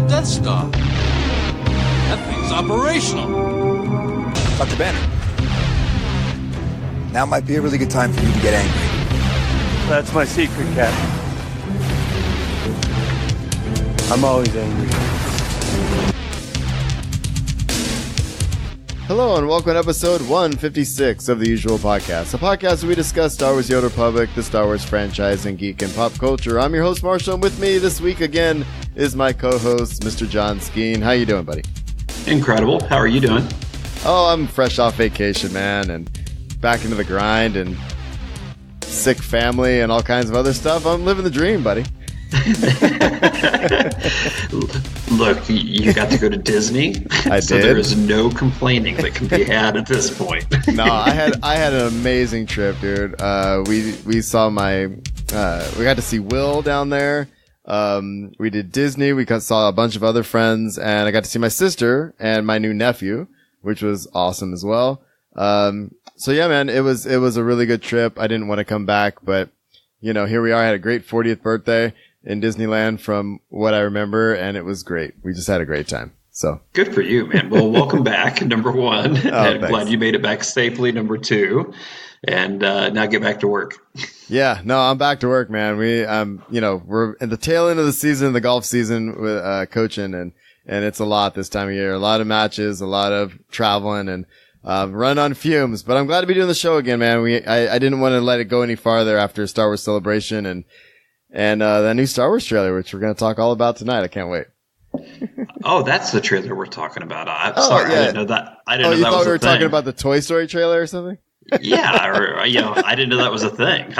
the Death Star. That thing's operational. Dr. Banner, now might be a really good time for you to get angry. That's my secret, Captain. I'm always angry. Hello and welcome to episode 156 of The Usual Podcast, a podcast where we discuss Star Wars: The Old Republic, the Star Wars franchise, and geek and pop culture. I'm your host, Marshall, and with me this week again is my co-host, Mr. John Skeen. How you doing, buddy? Incredible. How are you doing? Oh, I'm fresh off vacation, man, and back into the grind and sick family and all kinds of other stuff. I'm living the dream, buddy. Look, you got to go to Disney. I so did. There is no complaining that can be had at this point. No, I had an amazing trip, dude. We saw we got to see Will down there. We did Disney. We saw a bunch of other friends, and I got to see my sister and my new nephew, which was awesome as well. So yeah, man, it was a really good trip. I didn't want to come back, but you know, here we are. I had a great 40th birthday in Disneyland from what I remember, and it was great. We just had a great time. So good for you, man. Well, welcome back, number one. And glad you made it back safely, number two. And now get back to work. Yeah, no, I'm back to work, man. We're at the tail end of the season, the golf season with coaching, and it's a lot this time of year. A lot of matches, a lot of traveling, and run on fumes. But I'm glad to be doing the show again, man. I didn't want to let it go any farther after Star Wars Celebration and that new Star Wars trailer, which we're going to talk all about tonight. I can't wait. Oh, that's the trailer we're talking about. I'm sorry, yeah. I didn't know that. I didn't know that was a thing. You thought we were talking about the Toy Story trailer or something? Yeah, I didn't know that was a thing.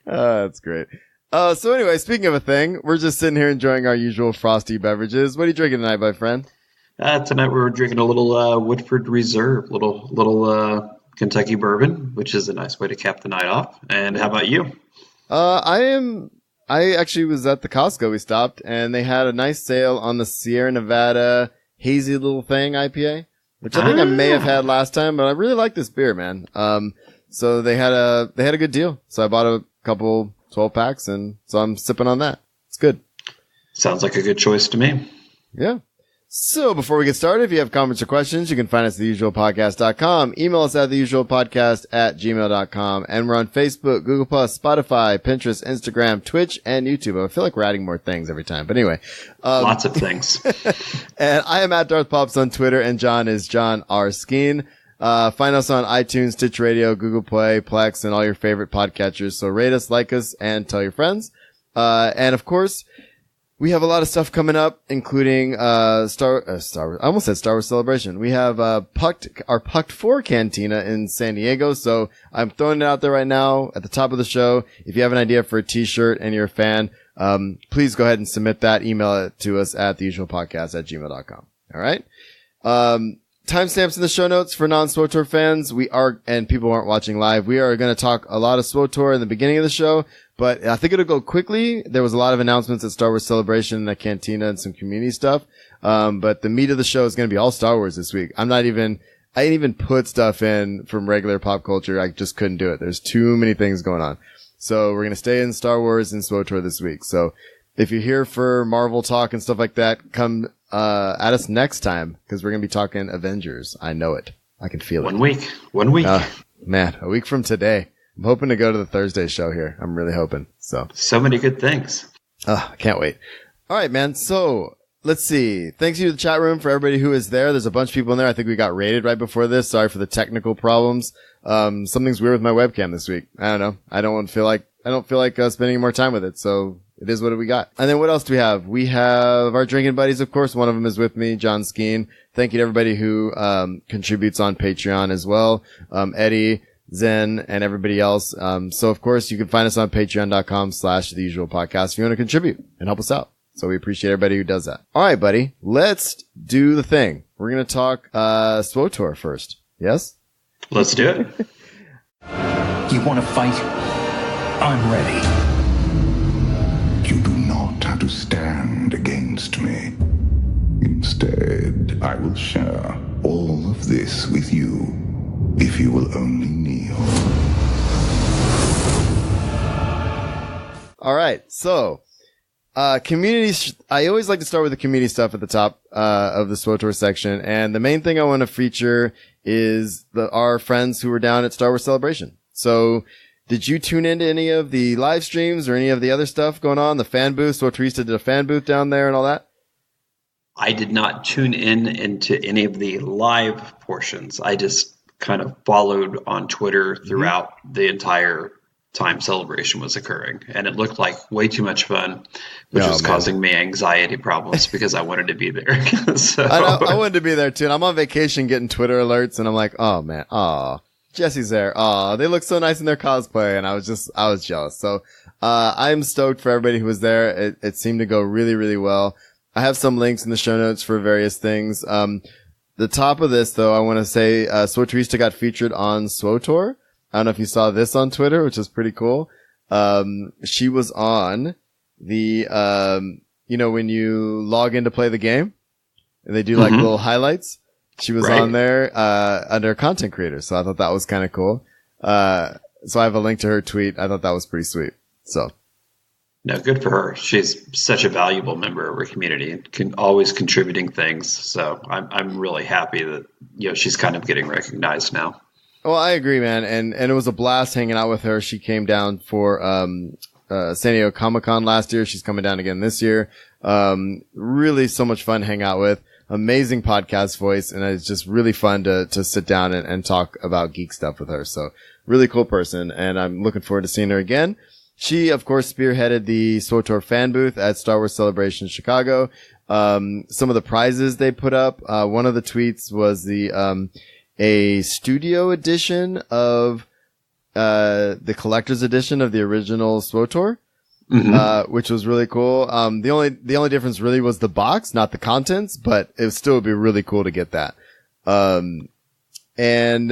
That's great. So anyway, speaking of a thing, we're just sitting here enjoying our usual frosty beverages. What are you drinking tonight, my friend? Tonight we were drinking a little Woodford Reserve, little Kentucky bourbon, which is a nice way to cap the night off. And how about you? I actually was at the Costco we stopped, and they had a nice sale on the Sierra Nevada Hazy Little Thing IPA, which I think I may have had last time, but I really like this beer, man. So they had a good deal. So I bought a couple 12 packs, and so I'm sipping on that. It's good. Sounds like a good choice to me. Yeah. So before we get started, if you have comments or questions, you can find us at theusualpodcast.com. Email us at theusualpodcast@gmail.com. And we're on Facebook, Google+, Spotify, Pinterest, Instagram, Twitch, and YouTube. I feel like we're adding more things every time. But anyway. Lots of things. And I am at Darth Pops on Twitter, and John is John R. Skeen. Find us on iTunes, Stitch Radio, Google Play, Plex, and all your favorite podcatchers. So rate us, like us, and tell your friends. And of course, we have a lot of stuff coming up, including Star Wars. I almost said Star Wars Celebration. We have our Pucked 4 Cantina in San Diego, so I'm throwing it out there right now at the top of the show. If you have an idea for a t-shirt and you're a fan, please go ahead and submit that. Email it to us at theusualpodcast@gmail.com. All right? Timestamps in the show notes for non-SWTOR fans. And people who aren't watching live, we are going to talk a lot of SWTOR in the beginning of the show, but I think it'll go quickly. There was a lot of announcements at Star Wars Celebration and at Cantina and some community stuff. But the meat of the show is going to be all Star Wars this week. I didn't even put stuff in from regular pop culture. I just couldn't do it. There's too many things going on. So we're going to stay in Star Wars and SWTOR this week. So if you're here for Marvel talk and stuff like that, come at us next time, because we're going to be talking Avengers. I know it. I can feel it. 1 week. 1 week. Man, a week from today. I'm hoping to go to the Thursday show here. I'm really hoping. So many good things. I can't wait. All right, man. So let's see. Thanks to the chat room for everybody who is there. There's a bunch of people in there. I think we got raided right before this. Sorry for the technical problems. Something's weird with my webcam this week. I don't know. I don't feel like spending more time with it. So it is what we got. And then what else do we have? We have our drinking buddies, of course. One of them is with me, John Skeen. Thank you to everybody who contributes on Patreon as well. Eddie, Zen, and everybody else. So of course you can find us on patreon.com/theusualpodcast if you want to contribute and help us out. So we appreciate everybody who does that. All right, buddy. Let's do the thing. We're going to talk SWTOR first. Yes? Let's do it. You want to fight? I'm ready. You do not have to stand against me. Instead, I will share all of this with you, if you will only kneel. All right, so Community, I always like to start with the community stuff at the top, of the SWTOR section. And the main thing I want to feature is our friends who were down at Star Wars Celebration. So, did you tune into any of the live streams or any of the other stuff going on? The fan booth, Swtorista did a fan booth down there and all that? I did not tune into any of the live portions. I just kind of followed on Twitter throughout the entire time Celebration was occurring. And it looked like way too much fun, which was causing me anxiety problems because I wanted to be there. So I wanted to be there too. And I'm on vacation getting Twitter alerts and I'm like, oh man, Jesse's there. Oh, they look so nice in their cosplay. And I was jealous. So, I'm stoked for everybody who was there. It seemed to go really, really well. I have some links in the show notes for various things. The top of this though, I want to say, Swtorista got featured on SWTOR. I don't know if you saw this on Twitter, which is pretty cool. She was on the, when you log in to play the game and they do like little highlights. She was on there, under content creators. So I thought that was kind of cool. So I have a link to her tweet. I thought that was pretty sweet. So. No, good for her. She's such a valuable member of our community and always contributing things. So I'm really happy that, she's kind of getting recognized now. Well, I agree, man. And it was a blast hanging out with her. She came down for, San Diego Comic-Con last year. She's coming down again this year. Really so much fun to hang out with. Amazing podcast voice. And it's just really fun to sit down and talk about geek stuff with her. So really cool person. And I'm looking forward to seeing her again. She, of course, spearheaded the SWTOR fan booth at Star Wars Celebration Chicago. Some of the prizes they put up, one of the tweets was a studio edition of, the collector's edition of the original SWTOR, which was really cool. The only difference really was the box, not the contents, but it still would be really cool to get that. And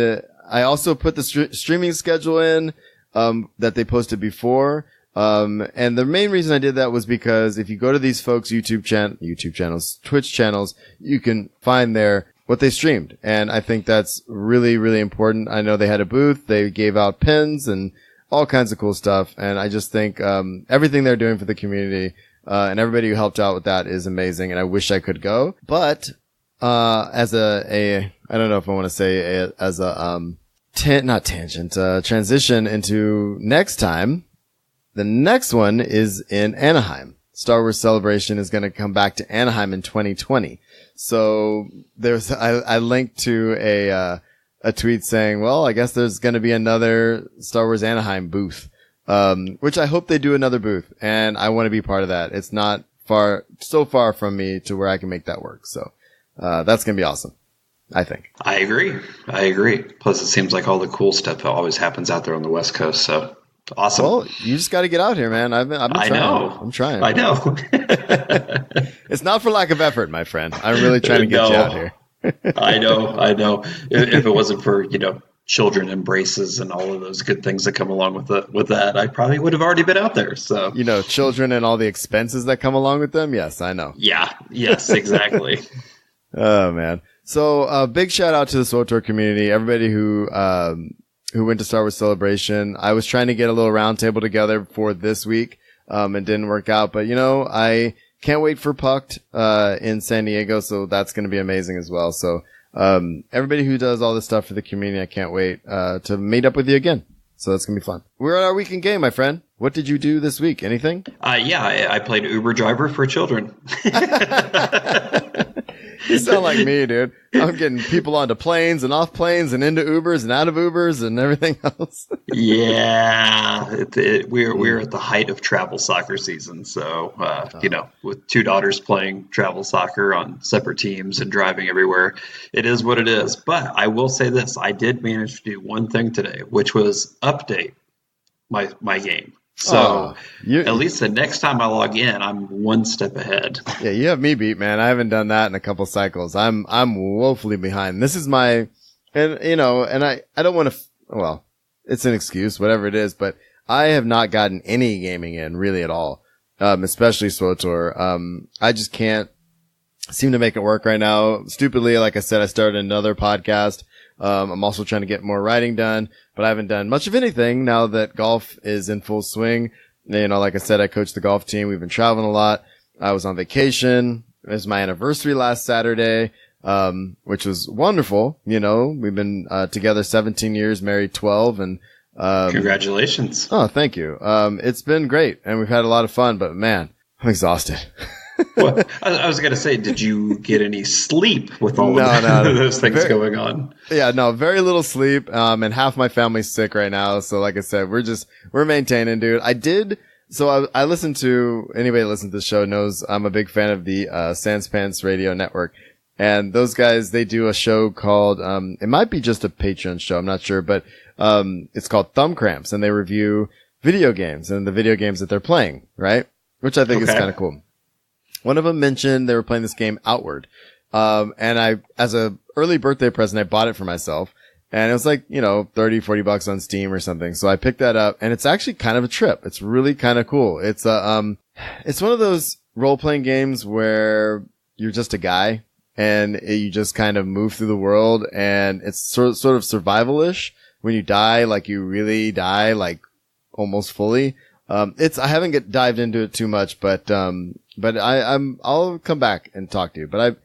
I also put the streaming schedule in, that they posted before. And the main reason I did that was because if you go to these folks' YouTube channels, Twitch channels, you can find what they streamed. And I think that's really, really important. I know they had a booth. They gave out pins and all kinds of cool stuff. And I just think, everything they're doing for the community, and everybody who helped out with that is amazing. And I wish I could go, but, as I don't know if I want to say as a, transition into next time. The next one is in Anaheim. Star Wars Celebration is going to come back to Anaheim in 2020. So I linked to a tweet saying, well, I guess there's going to be another Star Wars Anaheim booth, which I hope they do another booth and I want to be part of that. It's not so far from me to where I can make that work. So, that's going to be awesome. I think. I agree. Plus, it seems like all the cool stuff always happens out there on the West Coast. So awesome. Well, you just got to get out here, man. I've been trying. I'm trying. I know. It's not for lack of effort, my friend. I'm really trying to get you out here. I know. If it wasn't for, children embraces and all of those good things that come along with that, I probably would have already been out there. So, children and all the expenses that come along with them. Yes, I know. Yeah. Yes, exactly. Oh, man. So, big shout out to the SWTOR community, everybody who went to Star Wars Celebration. I was trying to get a little roundtable together for this week, and didn't work out, but I can't wait for Pucked, in San Diego. So that's going to be amazing as well. So, everybody who does all this stuff for the community, I can't wait, to meet up with you again. So that's going to be fun. We're at our weekend game, my friend. What did you do this week? Anything? I played Uber driver for children. You sound like me, dude. I'm getting people onto planes and off planes and into Ubers and out of Ubers and everything else. Yeah, we're at the height of travel soccer season. So, with two daughters playing travel soccer on separate teams and driving everywhere, it is what it is. But I will say this. I did manage to do one thing today, which was update my game. So at least the next time I log in, I'm one step ahead. Yeah, you have me beat, man. I haven't done that in a couple cycles. I'm woefully behind. This is I don't want to, it's an excuse, whatever it is, but I have not gotten any gaming in really at all. Especially SWTOR. I just can't seem to make it work right now. Stupidly, like I said, I started another podcast. I'm also trying to get more writing done, but I haven't done much of anything now that golf is in full swing. Like I said, I coach the golf team. We've been traveling a lot. I was on vacation. It was my anniversary last Saturday, which was wonderful. We've been together 17 years, married 12, and congratulations. Oh, thank you. It's been great, and we've had a lot of fun, but man, I'm exhausted. Well, I was going to say, did you get any sleep with all of those things going on? Yeah, no, very little sleep. And half my family's sick right now. So like I said, we're maintaining, dude. I listen to, anybody that listens to the show knows I'm a big fan of the, Sanspants Radio Network. And those guys, they do a show called, it might be just a Patreon show. I'm not sure, but, it's called Thumb Cramps, and they review video games and the video games that they're playing, right? Which I think is kind of cool. One of them mentioned they were playing this game Outward. And I, as a early birthday present, I bought it for myself, and it was like, $30-$40 on Steam or something. So I picked that up, and it's actually kind of a trip. It's really kind of cool. It's it's one of those role-playing games where you're just a guy and you just kind of move through the world, and it's sort of survival-ish. When you die, like you really die, like almost fully. I haven't dived into it too much, but I'll come back and talk to you. But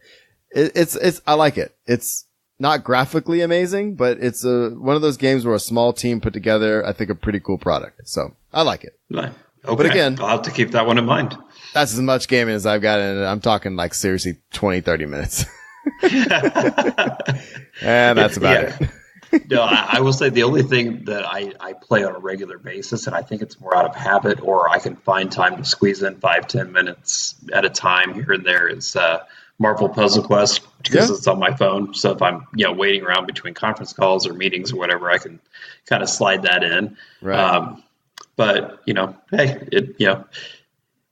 I like it. It's not graphically amazing, but it's one of those games where a small team put together, I think, a pretty cool product. So I like it. Okay. But again, I'll have to keep that one in mind. That's as much gaming as I've got in it. I'm talking like seriously 20-30 minutes. And that's about it. No, I will say the only thing that I play on a regular basis, and I think it's more out of habit, or I can find time to squeeze in 5-10 minutes at a time here and there, is Marvel Puzzle Quest, because it's on my phone. So if I'm waiting around between conference calls or meetings or whatever, I can kind of slide that in. Right. But hey,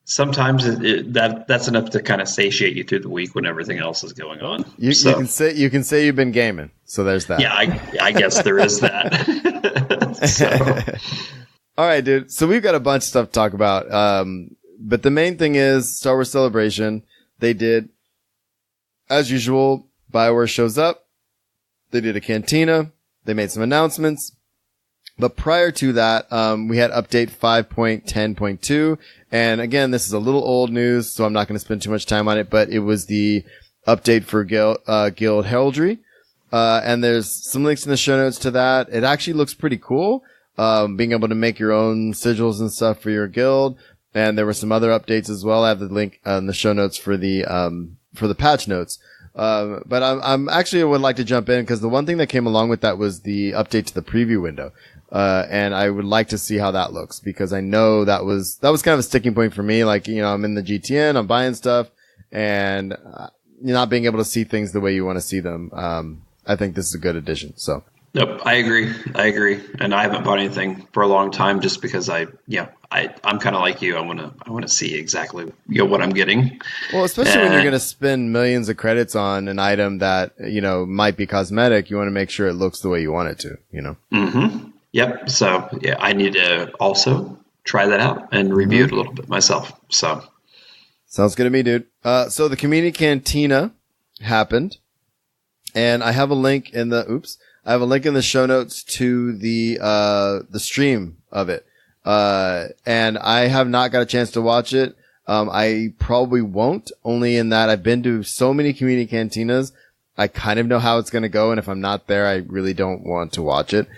sometimes that's enough to kind of satiate you through the week when everything else is going on. You can say you've been gaming, so there's that. Yeah, I guess there is that. All right, dude. So we've got a bunch of stuff to talk about. But the main thing is Star Wars Celebration. They did, as usual, BioWare shows up. They did a Cantina. They made some announcements. But prior to that, we had update 5.10.2. And again, this is a little old news, so I'm not going to spend too much time on it, but it was the update for Guild Heraldry. And there's some links in the show notes to that. It actually looks pretty cool. Being able to make your own sigils and stuff for your guild. And there were some other updates as well. I have the link in the show notes for the patch notes. But I'm actually would like to jump in because the one thing that came along with that was the update to the preview window. And I would like to see how that looks because I know that was kind of a sticking point for me. Like, I'm in the GTN, I'm buying stuff and you're not being able to see things the way you want to see them. I think this is a good addition. So. Nope, I agree. And I haven't bought anything for a long time just because I'm kind of like you. I want to see exactly what I'm getting. Well, especially when you're going to spend millions of credits on an item that, might be cosmetic, you want to make sure it looks the way you want it to, Mm-hmm. Yep. So yeah, I need to also try that out and review it a little bit myself. So sounds good to me, dude. So the community cantina happened and I have a link in the show notes to the stream of it. And I have not got a chance to watch it. I probably won't, only in that I've been to so many community cantinas. I kind of know how it's going to go. And if I'm not there, I really don't want to watch it.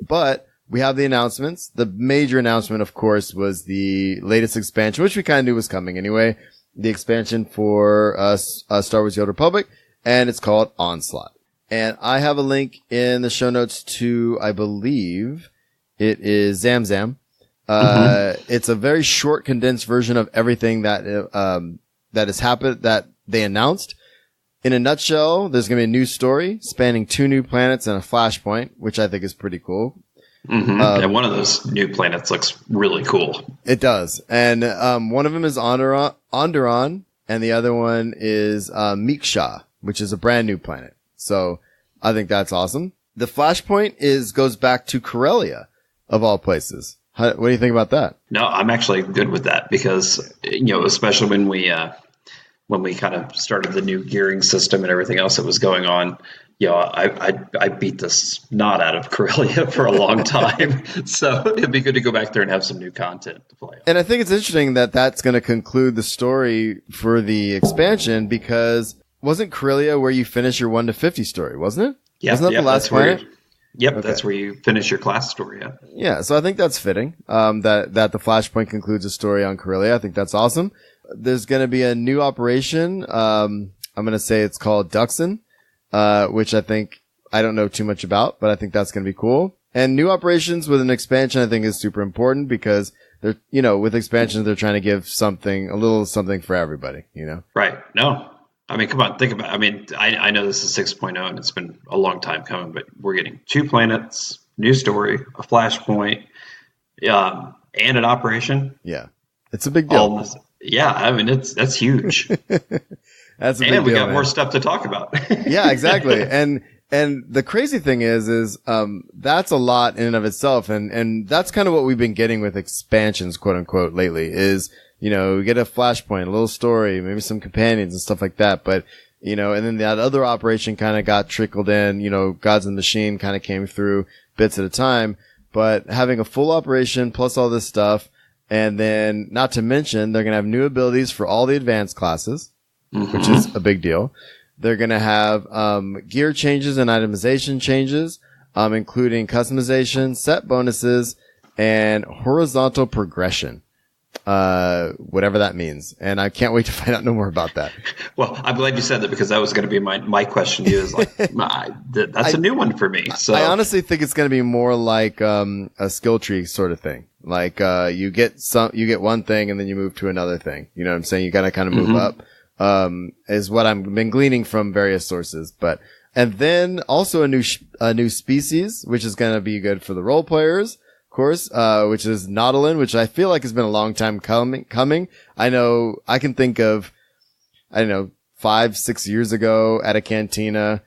But we have the announcements. The major announcement, of course, was the latest expansion, which we kind of knew was coming anyway. The expansion for Star Wars The Old Republic, and it's called Onslaught. And I have a link in the show notes to, I believe, it is Zamzam. It's a very short, condensed version of everything that has happened, that they announced. In a nutshell, there's going to be a new story spanning 2 new planets and a flashpoint, which I think is pretty cool. And one of those new planets looks really cool. It does. And one of them is Onderon, and the other one is Miksha, which is a brand new planet. So I think that's awesome. The flashpoint goes back to Corellia, of all places. What do you think about that? No, I'm actually good with that because, especially when we kind of started the new gearing system and everything else that was going on, I beat the snot out of Corellia for a long time, so it'd be good to go back there and have some new content to play on. And I think it's interesting that that's going to conclude the story for the expansion, because wasn't Corellia where you finish your 1 to 50 story, wasn't it? Yeah, wasn't that the last planet? That's where you finish your class story. Yeah, so I think that's fitting. That the Flashpoint concludes a story on Corellia. I think that's awesome. There's going to be a new operation. I'm going to say it's called Duxon. Which I don't know too much about, but I think that's going to be cool. And new operations with an expansion, I think, is super important, because they're, with expansions, they're trying to give a little something for everybody, Right. No, I mean, come on, think about it. I mean, I know this is 6.0 and it's been a long time coming, but we're getting 2 planets, new story, a Flashpoint, and an operation. Yeah. It's a big deal. I mean, that's huge. That's a big deal, we got man. more stuff to talk about. Yeah, exactly. And the crazy thing is that's a lot in and of itself. And that's kind of what we've been getting with expansions, quote unquote, lately is, we get a Flashpoint, a little story, maybe some companions and stuff like that. But, and then that other operation kind of got trickled in, Gods and the Machine kind of came through bits at a time. But having a full operation plus all this stuff, and then not to mention, they're going to have new abilities for all the advanced classes. Mm-hmm. Which is a big deal. They're going to have gear changes and itemization changes, including customization, set bonuses, and horizontal progression, whatever that means. And I can't wait to find out no more about that. Well, I'm glad you said that, because that was going to be my question to you. Is like, that's a new one for me. So I honestly think it's going to be more like a skill tree sort of thing. Like you get one thing and then you move to another thing. You know what I'm saying? You got to kind of move up. Is what I've been gleaning from various sources, and then also a new species, which is going to be good for the role players, of course, which is Nautilin, which I feel like has been a long time coming. I know I can think of, 5-6 years ago at a cantina,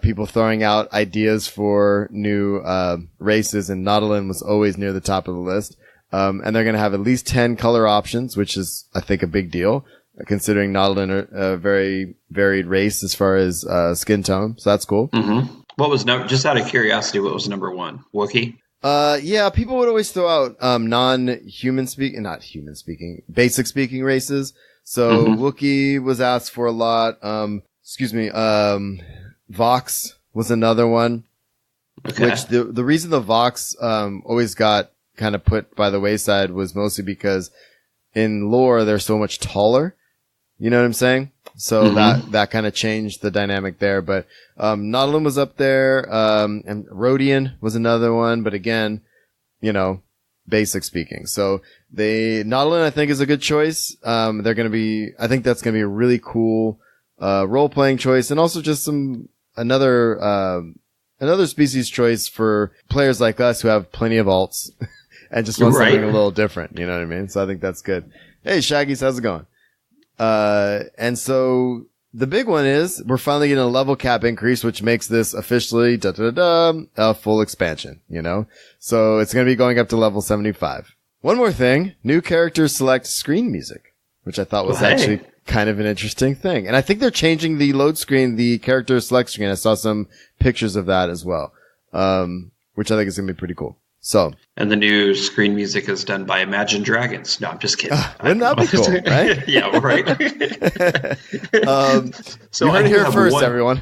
people throwing out ideas for new, races, and Nautilin was always near the top of the list. And they're going to have at least 10 color options, which is, I think, a big deal, considering Nautilin are a very varied race as far as skin tone. So that's cool. Mm-hmm. What was just out of curiosity, what was number 1? Wookiee? Yeah, people would always throw out basic speaking races. So Wookiee was asked for a lot. Vox was another one. Okay. Which the reason the Vox always got kind of put by the wayside was mostly because in lore they're so much taller. You know what I'm saying? So that kind of changed the dynamic there. But Nautilin was up there, and Rhodian was another one. But again, basic speaking. So Nautilin, I think, is a good choice. I think that's gonna be a really cool role playing choice, and also just another species choice for players like us who have plenty of alts and just want something a little different. You know what I mean? So I think that's good. Hey, Shaggy's, how's it going? And so the big one is we're finally getting a level cap increase, which makes this officially a full expansion, So it's going to be going up to level 75. One more thing, new characters select screen music, which I thought was actually kind of an interesting thing. And I think they're changing the load screen, the character select screen. I saw some pictures of that as well, which I think is going to be pretty cool. So, and the new screen music is done by Imagine Dragons. No, I'm just kidding. Wouldn't that be cool, right? Yeah, right. So you heard it here first, everyone.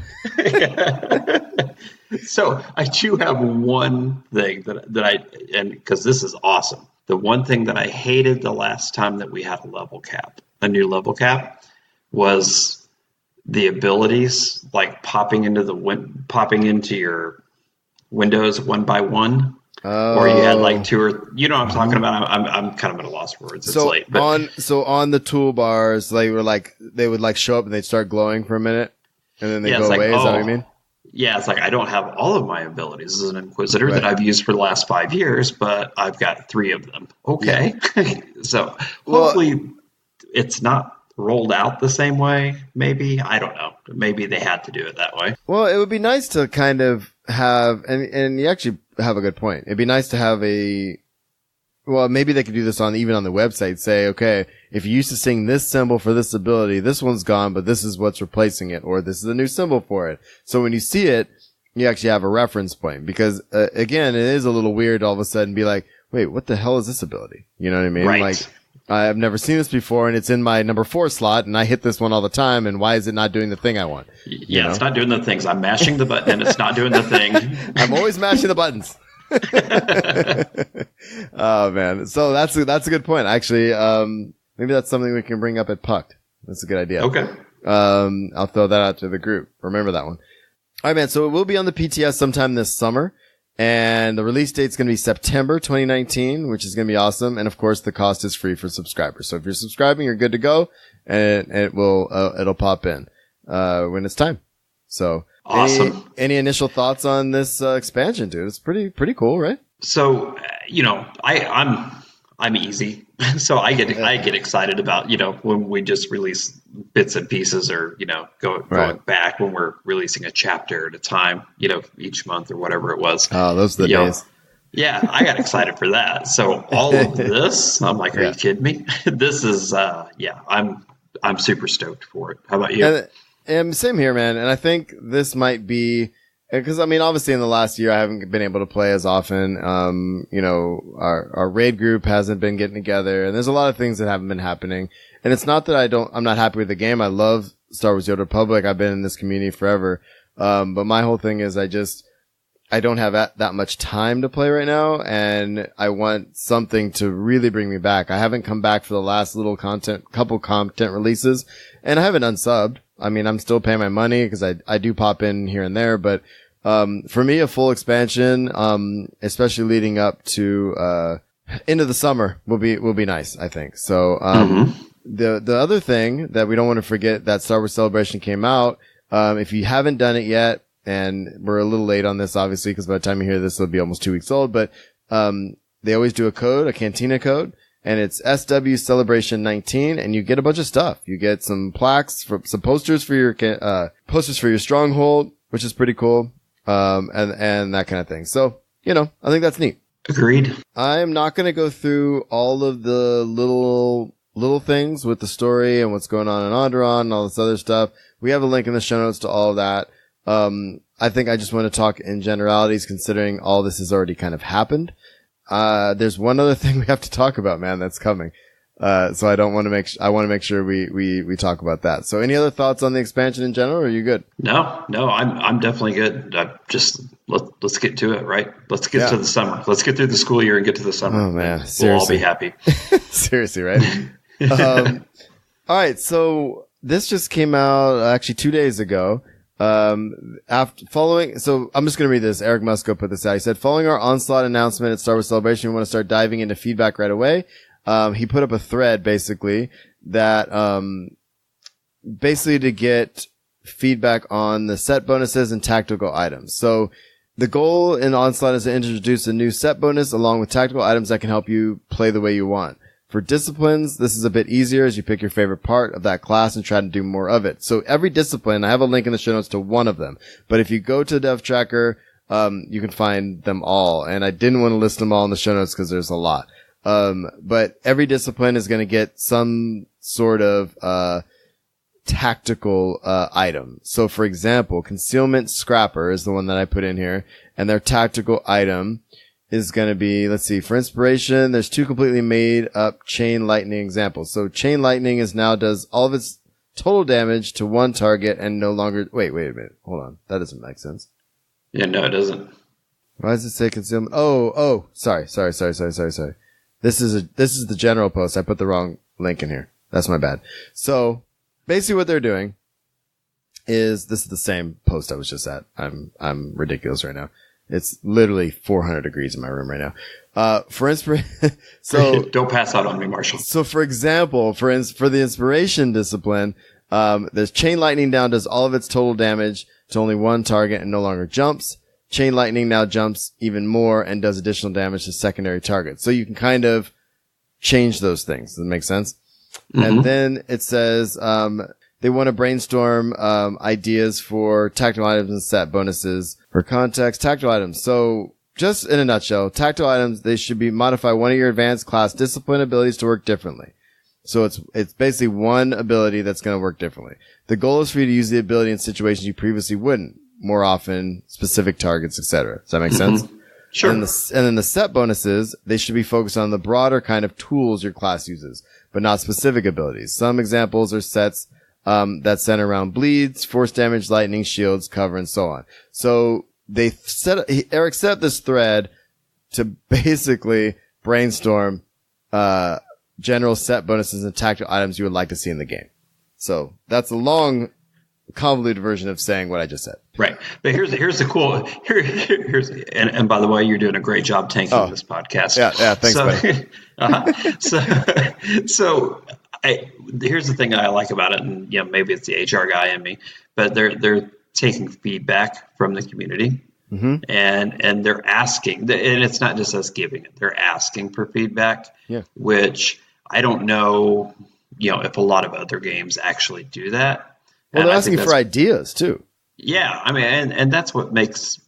So I do have one thing and because this is awesome. The one thing that I hated the last time that we had a new level cap, was the abilities like popping into your windows one by one. Or you had like 2 or what I'm talking about. I'm kind of at a loss for words. It's late. But on the toolbars, they would show up and they'd start glowing for a minute and then they go away. Is that what you mean? Yeah, it's like I don't have all of my abilities as an Inquisitor that I've used for the last 5 years, but I've got 3 of them. Okay. Yeah. So hopefully it's not rolled out the same way. Maybe. I don't know. Maybe they had to do it that way. Well, it would be nice to kind of have, and you actually have a good point. It'd be nice to have a well, maybe they could do this even on the website. Say, okay, if you used to sing this symbol for this ability, this one's gone, but this is what's replacing it, or this is a new symbol for it. So when you see it, you actually have a reference point, because again, it is a little weird all of a sudden be like, wait, what the hell is this ability? You know what I mean? Right. Like, I've never seen this before, and it's in my number 4 slot, and I hit this one all the time, and why is it not doing the thing I want? Yeah, it's not doing the things. I'm mashing the button, and it's not doing the thing. I'm always mashing the buttons. Oh man, so that's a good point. Actually, maybe that's something we can bring up at Pucked. That's a good idea. Okay. I'll throw that out to the group. Remember that one. All right, man. So it will be on the PTS sometime this summer, and the release date's going to be September 2019, which is going to be awesome. And of course, the cost is free for subscribers. So if you're subscribing, you're good to go, and it'll pop in when it's time. So awesome. Any initial thoughts on this expansion, dude? It's pretty cool, right? So I'm easy, so I get excited about when we just release bits and pieces, or going back when we're releasing a chapter at a time, each month or whatever it was. Oh, those are the days. Yeah, I got excited for that. So all of this, I'm like, are you kidding me? This is I'm super stoked for it. How about you? And same here, man. And I think this might be, because I mean, obviously in the last year, I haven't been able to play as often. Our raid group hasn't been getting together, and there's a lot of things that haven't been happening. And it's not that I'm not happy with the game. I love Star Wars: The Old Republic. I've been in this community forever. But my whole thing is I don't have that much time to play right now, and I want something to really bring me back. I haven't come back for the last couple content releases, and I haven't unsubbed. I mean, I'm still paying my money because I do pop in here and there, but for me, a full expansion, especially leading up to into the summer, will be nice, I think. So the other thing that we don't want to forget, that Star Wars Celebration came out. If you haven't done it yet, and we're a little late on this, obviously, because by the time you hear this, it'll be almost 2 weeks old, but they always do a Cantina code. And it's SW Celebration 19, and you get a bunch of stuff. You get some plaques, some posters for your stronghold, which is pretty cool, and that kind of thing. So, I think that's neat. Agreed. I'm not going to go through all of the little things with the story and what's going on in Onderon and all this other stuff. We have a link in the show notes to all of that. I think I just want to talk in generalities, considering all this has already kind of happened. There's one other thing we have to talk about, man, that's coming. So I want to make sure we talk about that. So any other thoughts on the expansion in general, or are you good? No, I'm definitely good. Let's get to it, right? Let's get to the summer. Let's get through the school year and get to the summer. Oh man, seriously. We'll all be happy. Seriously, right? All right. So this just came out actually 2 days ago. So I'm just going to read this. Eric Musco put this out. He said, following our Onslaught announcement at Star Wars Celebration, we want to start diving into feedback right away. He put up a thread basically that, basically to get feedback on the set bonuses and tactical items. So the goal in Onslaught is to introduce a new set bonus along with tactical items that can help you play the way you want. For disciplines, this is a bit easier as you pick your favorite part of that class and try to do more of it. So every discipline, I have a link in the show notes to one of them. But if you go to Dev Tracker, you can find them all. And I didn't want to list them all in the show notes because there's a lot. But every discipline is going to get some sort of, tactical, item. So for example, Concealment Scrapper is the one that I put in here, and their tactical item is going to be, let's see, for inspiration, there's 2 completely made up Chain Lightning examples. So Chain Lightning does all of its total damage to one target and no longer, wait a minute. Hold on. That doesn't make sense. Yeah, no, it doesn't. Why does it say Concealment? Oh, sorry. This is the general post. I put the wrong link in here. That's my bad. So basically what they're doing is, this is the same post I was just at. I'm ridiculous right now. It's literally 400 degrees in my room right now. For inspiration, so don't pass out on me, Marshall. So for example, for the inspiration discipline, there's Chain Lightning down does all of its total damage to only one target and no longer jumps. Chain Lightning now jumps even more and does additional damage to secondary targets. So you can kind of change those things. Does that make sense? Mm-hmm. And then it says, they want to brainstorm ideas for tactical items and set bonuses for context. Tactical items. So just in a nutshell, tactile items, they should be modify one of your advanced class discipline abilities to work differently. So it's basically one ability that's going to work differently. The goal is for you to use the ability in situations you previously wouldn't, more often, specific targets, etc. Does that make sense? Sure. And then the set bonuses, they should be focused on the broader kind of tools your class uses, but not specific abilities. Some examples are sets that center around bleeds, force damage, lightning, shields, cover, and so on. So Eric set up this thread to basically brainstorm general set bonuses and tactical items you would like to see in the game. So that's a long, convoluted version of saying what I just said. Right. But here's the cool, and by the way, you're doing a great job tanking this podcast. Yeah, thanks, buddy. So here's the thing I like about it, and maybe it's the HR guy in me, but they're taking feedback from the community, and they're asking, and it's not just us giving it; they're asking for feedback, which I don't know, if a lot of other games actually do that. Well, they're asking for ideas too. Yeah, I mean, and that's what makes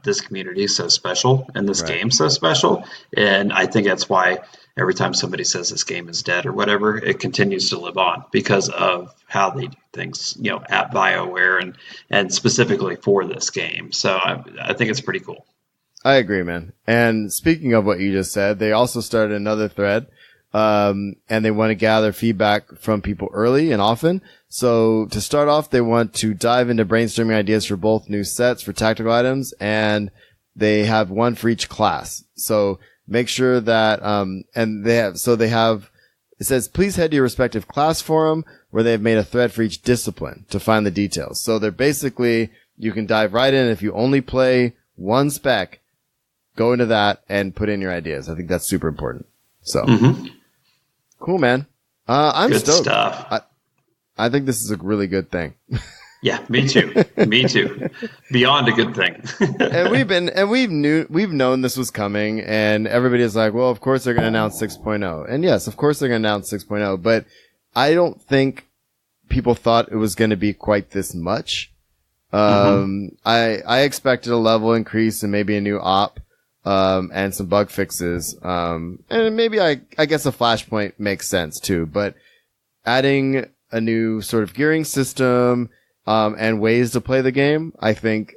this community so special and this game so special, and I think that's why every time somebody says this game is dead or whatever, it continues to live on because of how they do things, at BioWare and specifically for this game. So I think it's pretty cool. I agree, man. And speaking of what you just said, they also started another thread, and they want to gather feedback from people early and often. So to start off, they want to dive into brainstorming ideas for both new sets for tactical items, and they have one for each class. So make sure that, it says, please head to your respective class forum where they have made a thread for each discipline to find the details. So they're basically, you can dive right in. If you only play one spec, go into that and put in your ideas. I think that's super important. So cool, man. I'm good stoked. Stuff. I think this is a really good thing. Yeah, me too. Me too. Beyond a good thing. and we've known this was coming, and everybody is like, well, of course they're going to announce 6.0. And yes, of course they're going to announce 6.0, but I don't think people thought it was going to be quite this much. I expected a level increase and maybe a new op, and some bug fixes. And maybe I guess a flashpoint makes sense too, but adding a new sort of gearing system, and ways to play the game, I think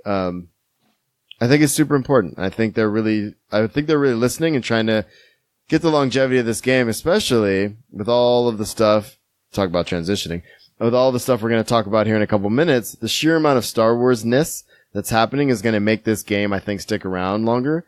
it's super important. I think they're really listening and trying to get the longevity of this game, especially with all of the stuff, talk about transitioning, with all the stuff we're going to talk about here in a couple minutes. The sheer amount of Star Wars-ness that's happening is going to make this game, I think, stick around longer.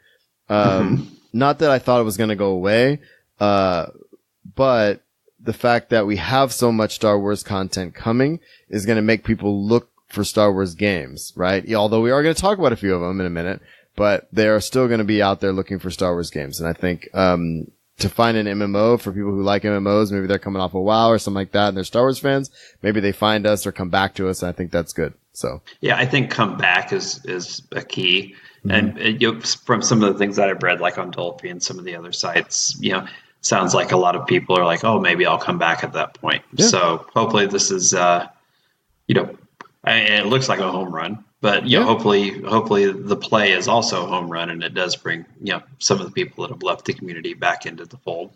Not that I thought it was going to go away, but the fact that we have so much Star Wars content coming is going to make people look for Star Wars games, right? Although we are going to talk about a few of them in a minute, but they are still going to be out there looking for Star Wars games. And I think, to find an MMO for people who like MMOs, maybe they're coming off a WoW or something like that and they're Star Wars fans, maybe they find us or come back to us. And I think that's good. So yeah, I think come back is a key. And from some of the things that I've read, like on Dolphy and some of the other sites, sounds like a lot of people are like, oh, maybe I'll come back at that point. Yeah. So hopefully this is, and it looks like a home run, but hopefully the play is also a home run, and it does bring some of the people that have left the community back into the fold.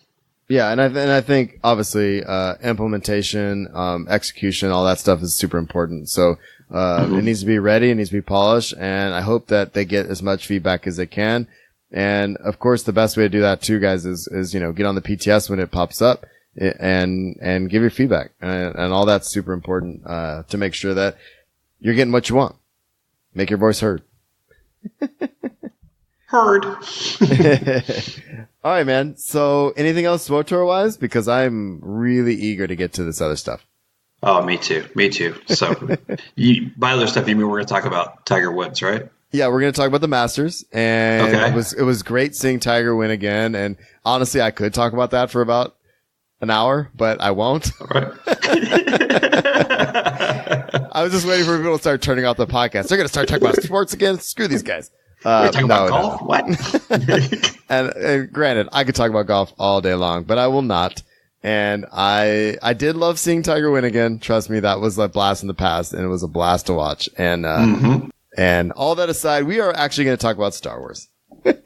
Yeah, and I think obviously implementation, execution, all that stuff is super important. So it needs to be ready, it needs to be polished, and I hope that they get as much feedback as they can. And of course, the best way to do that too, guys, is get on the PTS when it pops up and give your feedback, and all that's super important to make sure that you're getting what you want. Make your voice heard. Heard. All right, man. So anything else SWTOR wise? Because I'm really eager to get to this other stuff. Oh, me too. So by other stuff, you mean we're going to talk about Tiger Woods, right? Yeah, we're going to talk about the Masters, and it was great seeing Tiger win again. And honestly, I could talk about that for about an hour, but I won't. All right. I was just waiting for people to start turning off the podcast. They're going to start talking about sports again. Screw these guys. We're talking about golf? No. What? and granted, I could talk about golf all day long, but I will not. And I did love seeing Tiger win again. Trust me, that was a blast in the past, and it was a blast to watch. And And all that aside, we are actually going to talk about Star Wars.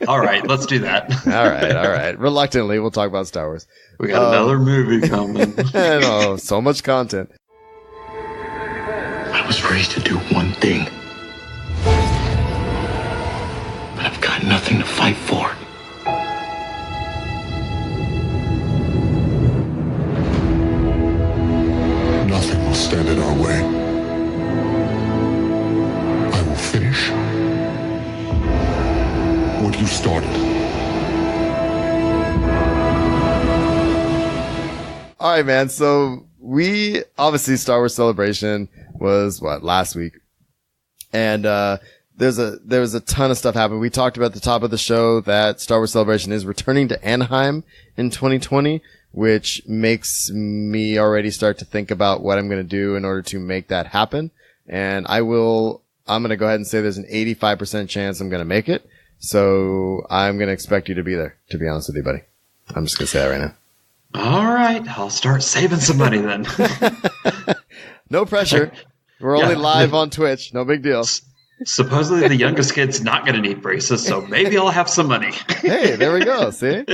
All right, let's do that. All right. Reluctantly, we'll talk about Star Wars. We got another movie coming. I know, so much content. I was raised to do one thing. But I've got nothing to fight for. Nothing will stand in our way. I will finish what you started. All right, man. So we obviously Star Wars Celebration was last week, and there was a ton of stuff happening. We talked about at the top of the show that Star Wars Celebration is returning to Anaheim in 2020, which makes me already start to think about what I'm going to do in order to make that happen. And I'm going to go ahead and say there's an 85% chance I'm going to make it. So I'm going to expect you to be there, to be honest with you, buddy. I'm just going to say that right now. All right, I'll start saving some money then. No pressure. We're only live on Twitch. No big deal. Supposedly the youngest kid's not going to need braces, so maybe I'll have some money. Hey, there we go. See,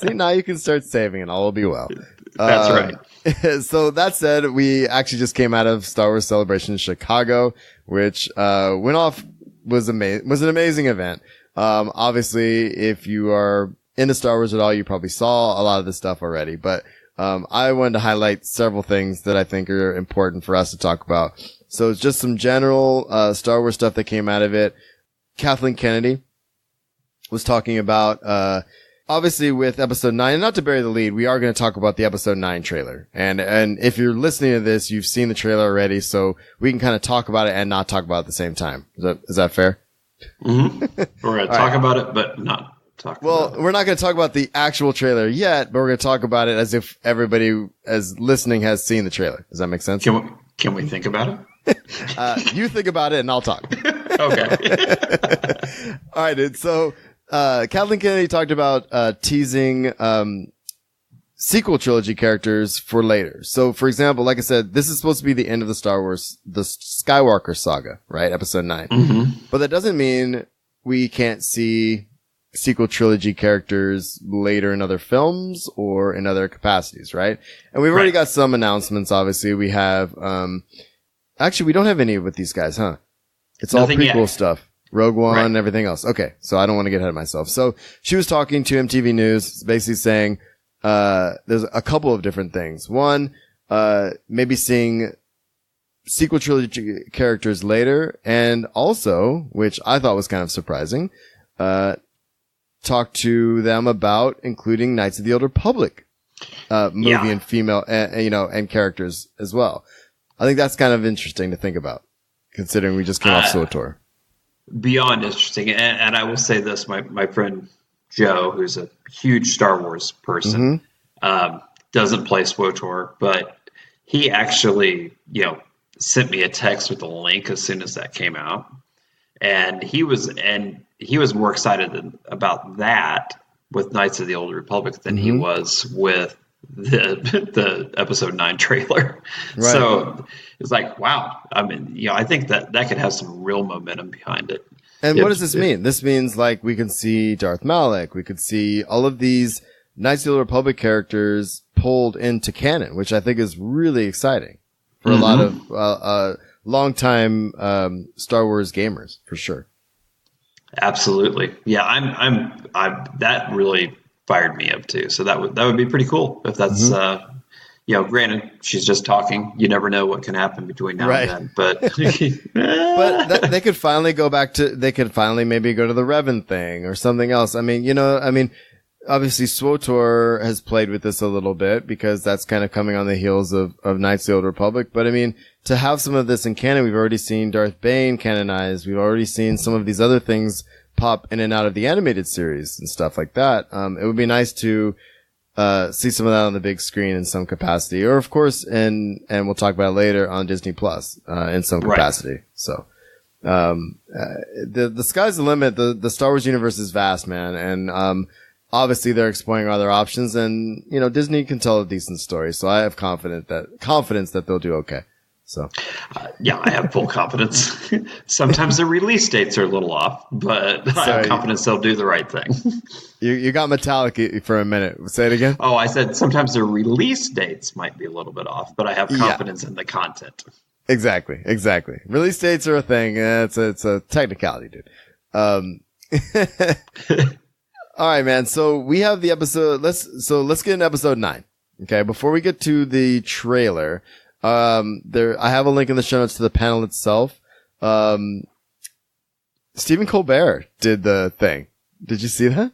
now you can start saving and all will be well. That's right. So that said, we actually just came out of Star Wars Celebration Chicago, which went off, was an amazing event. Obviously, if you are into Star Wars at all, you probably saw a lot of this stuff already, but I wanted to highlight several things that I think are important for us to talk about. So it's just some general Star Wars stuff that came out of it. Kathleen Kennedy was talking about obviously with episode 9, and not to bury the lead, we are going to talk about the episode 9 trailer. And if you're listening to this, you've seen the trailer already, so we can kind of talk about it and not talk about it at the same time. Is that fair? Mm-hmm. We're going to talk about it, but not talk about it. We're not going to talk about the actual trailer yet, but we're going to talk about it as if everybody as listening has seen the trailer. Does that make sense? Can we think about it? You think about it and I'll talk. Okay. All right, dude. So, Kathleen Kennedy talked about, teasing, sequel trilogy characters for later. So, for example, like I said, this is supposed to be the end of the Skywalker saga, right? Episode 9. Mm-hmm. But that doesn't mean we can't see sequel trilogy characters later in other films or in other capacities, right? And we've already got some announcements, obviously. We have, actually, we don't have any with these guys, huh? It's Nothing all prequel yet. stuff. Rogue One and everything else. Okay. So I don't want to get ahead of myself. So she was talking to MTV News, basically saying, there's a couple of different things. One, maybe seeing sequel trilogy characters later, and also, which I thought was kind of surprising, talk to them about including Knights of the Old Republic, movie and female, and characters as well. I think that's kind of interesting to think about, considering we just came off SWTOR. Beyond interesting. And I will say this, my friend Joe, who's a huge Star Wars person, doesn't play SWTOR, but he actually, sent me a text with a link as soon as that came out. And he was more excited about that with Knights of the Old Republic than he was with the episode 9 trailer. Right. So it's like, wow. I mean, I think that could have some real momentum behind it. And what does this mean? This means like we can see Darth Malak. We could see all of these Knights of the Old Republic characters pulled into canon, which I think is really exciting for a lot of, longtime, Star Wars gamers for sure. Absolutely. Yeah. I'm that really fired me up too. So that would be pretty cool if that's, granted she's just talking. You never know what can happen between now and then, but, but they could finally maybe go to the Revan thing or something else. I mean, obviously SWTOR has played with this a little bit because that's kind of coming on the heels of Knights of the Old Republic. But I mean, to have some of this in canon, we've already seen Darth Bane canonized. We've already seen some of these other things pop in and out of the animated series and stuff like that. It would be nice to see some of that on the big screen in some capacity, or of course, and we'll talk about it later on Disney Plus in some capacity. So the sky's the limit. The Star Wars universe is vast, man, and obviously they're exploring other options, and Disney can tell a decent story. So I have confidence that they'll do okay. So, yeah, I have full confidence. Sometimes the release dates are a little off, but I have confidence they'll do the right thing. You got metallic for a minute. Say it again. Oh, I said sometimes the release dates might be a little bit off, but I have confidence in the content. Exactly. Release dates are a thing. It's a technicality, dude. All right, man. So we have the episode. Let's get into episode 9. Okay. Before we get to the trailer, I have a link in the show notes to the panel itself. Stephen Colbert did the thing. Did you see that?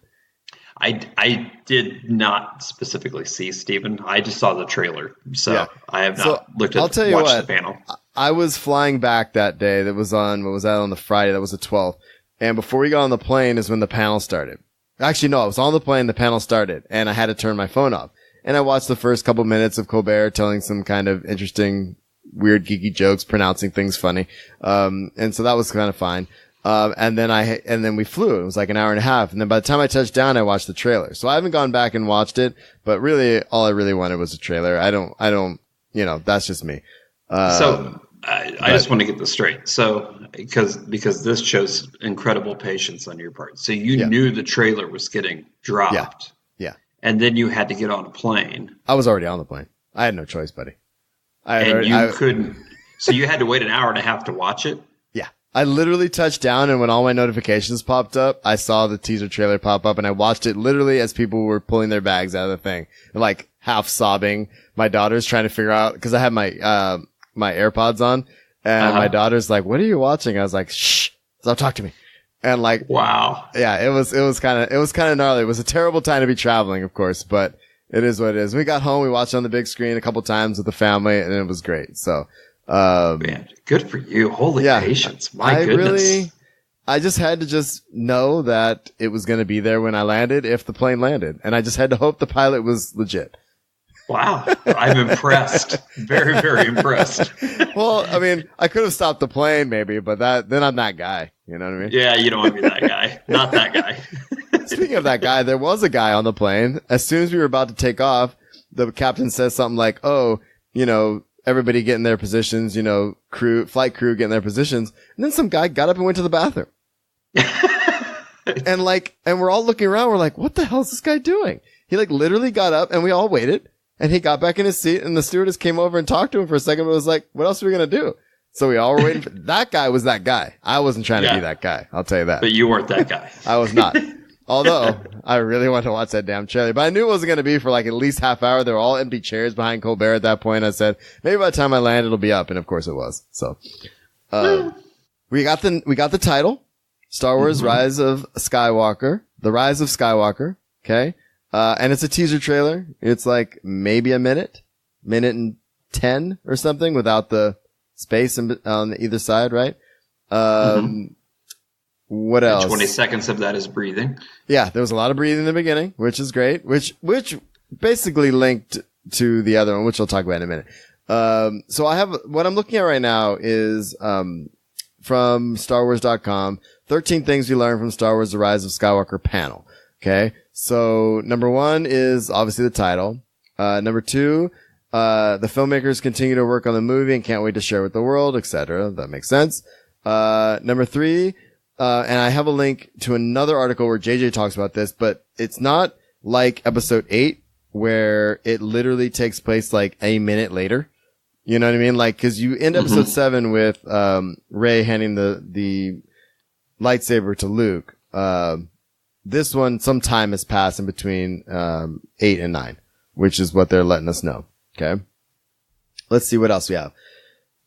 I did not specifically see Stephen. I just saw the trailer, so I have not watched the panel. I was flying back that day. That was on the Friday? That was the 12th. And before we got on the plane is when the panel started. Actually, no, I was on the plane. The panel started, and I had to turn my phone off. And I watched the first couple minutes of Colbert telling some kind of interesting, weird, geeky jokes, pronouncing things funny. And so that was kind of fine. And then we flew. It was like an hour and a half. And then by the time I touched down, I watched the trailer. So I haven't gone back and watched it, but really all I really wanted was a trailer. I don't, that's just me. I just want to get this straight. So, because this shows incredible patience on your part. So you knew the trailer was getting dropped. Yeah. And then you had to get on a plane. I was already on the plane. I had no choice, buddy. Couldn't. So you had to wait an hour and a half to watch it? Yeah. I literally touched down, and when all my notifications popped up, I saw the teaser trailer pop up, and I watched it literally as people were pulling their bags out of the thing. Like, half sobbing. My daughter's trying to figure out, because I had my my AirPods on, and my daughter's like, "What are you watching?" I was like, "Shh, stop talking to me." And like, wow. Yeah, it was kind of gnarly. It was a terrible time to be traveling, of course, but it is what it is. We got home, we watched it on the big screen a couple times with the family, and it was great. So, man, good for you. Holy patience. My goodness. I just had to know that it was going to be there when I landed, if the plane landed. And I just had to hope the pilot was legit. Wow. I'm impressed. Very, very impressed. Well, I mean, I could have stopped the plane maybe, but then I'm that guy. You know what I mean? Yeah, you don't want to be that guy. Not that guy. Speaking of that guy, there was a guy on the plane. As soon as we were about to take off, the captain says something like, "Oh, everybody get in their positions, flight crew get in their positions." And then some guy got up and went to the bathroom. and we're all looking around. We're like, what the hell is this guy doing? He literally got up, and we all waited, and he got back in his seat, and the stewardess came over and talked to him for a second, but was like, what else are we going to do? So we all were waiting for that guy was that guy. I wasn't trying to be that guy. I'll tell you that. But you weren't that guy. I was not. Although I really wanted to watch that damn trailer, but I knew it wasn't going to be for at least half hour. There were all empty chairs behind Colbert at that point. I said, maybe by the time I land, it'll be up. And of course it was. So, we got the title, Star Wars Rise of Skywalker, The Rise of Skywalker. Okay. And it's a teaser trailer. It's maybe a minute and 10 or something without the space on either side, right? What else? 20 seconds of that is breathing. Yeah, there was a lot of breathing in the beginning, which is great, which basically linked to the other one, which I'll talk about in a minute. So I have, what I'm looking at right now is, from StarWars.com, 13 things we learned from Star Wars The Rise of Skywalker panel. Okay. So number 1 is obviously the title. Number 2, the filmmakers continue to work on the movie and can't wait to share with the world, etc. That makes sense. Number 3, and I have a link to another article where JJ talks about this, but it's not like episode 8 where it literally takes place a minute later. You know what I mean? Cause you end episode 7 with, Rey handing the lightsaber to Luke. This one, some time has passed in between, 8 and 9, which is what they're letting us know. Okay. Let's see what else we have.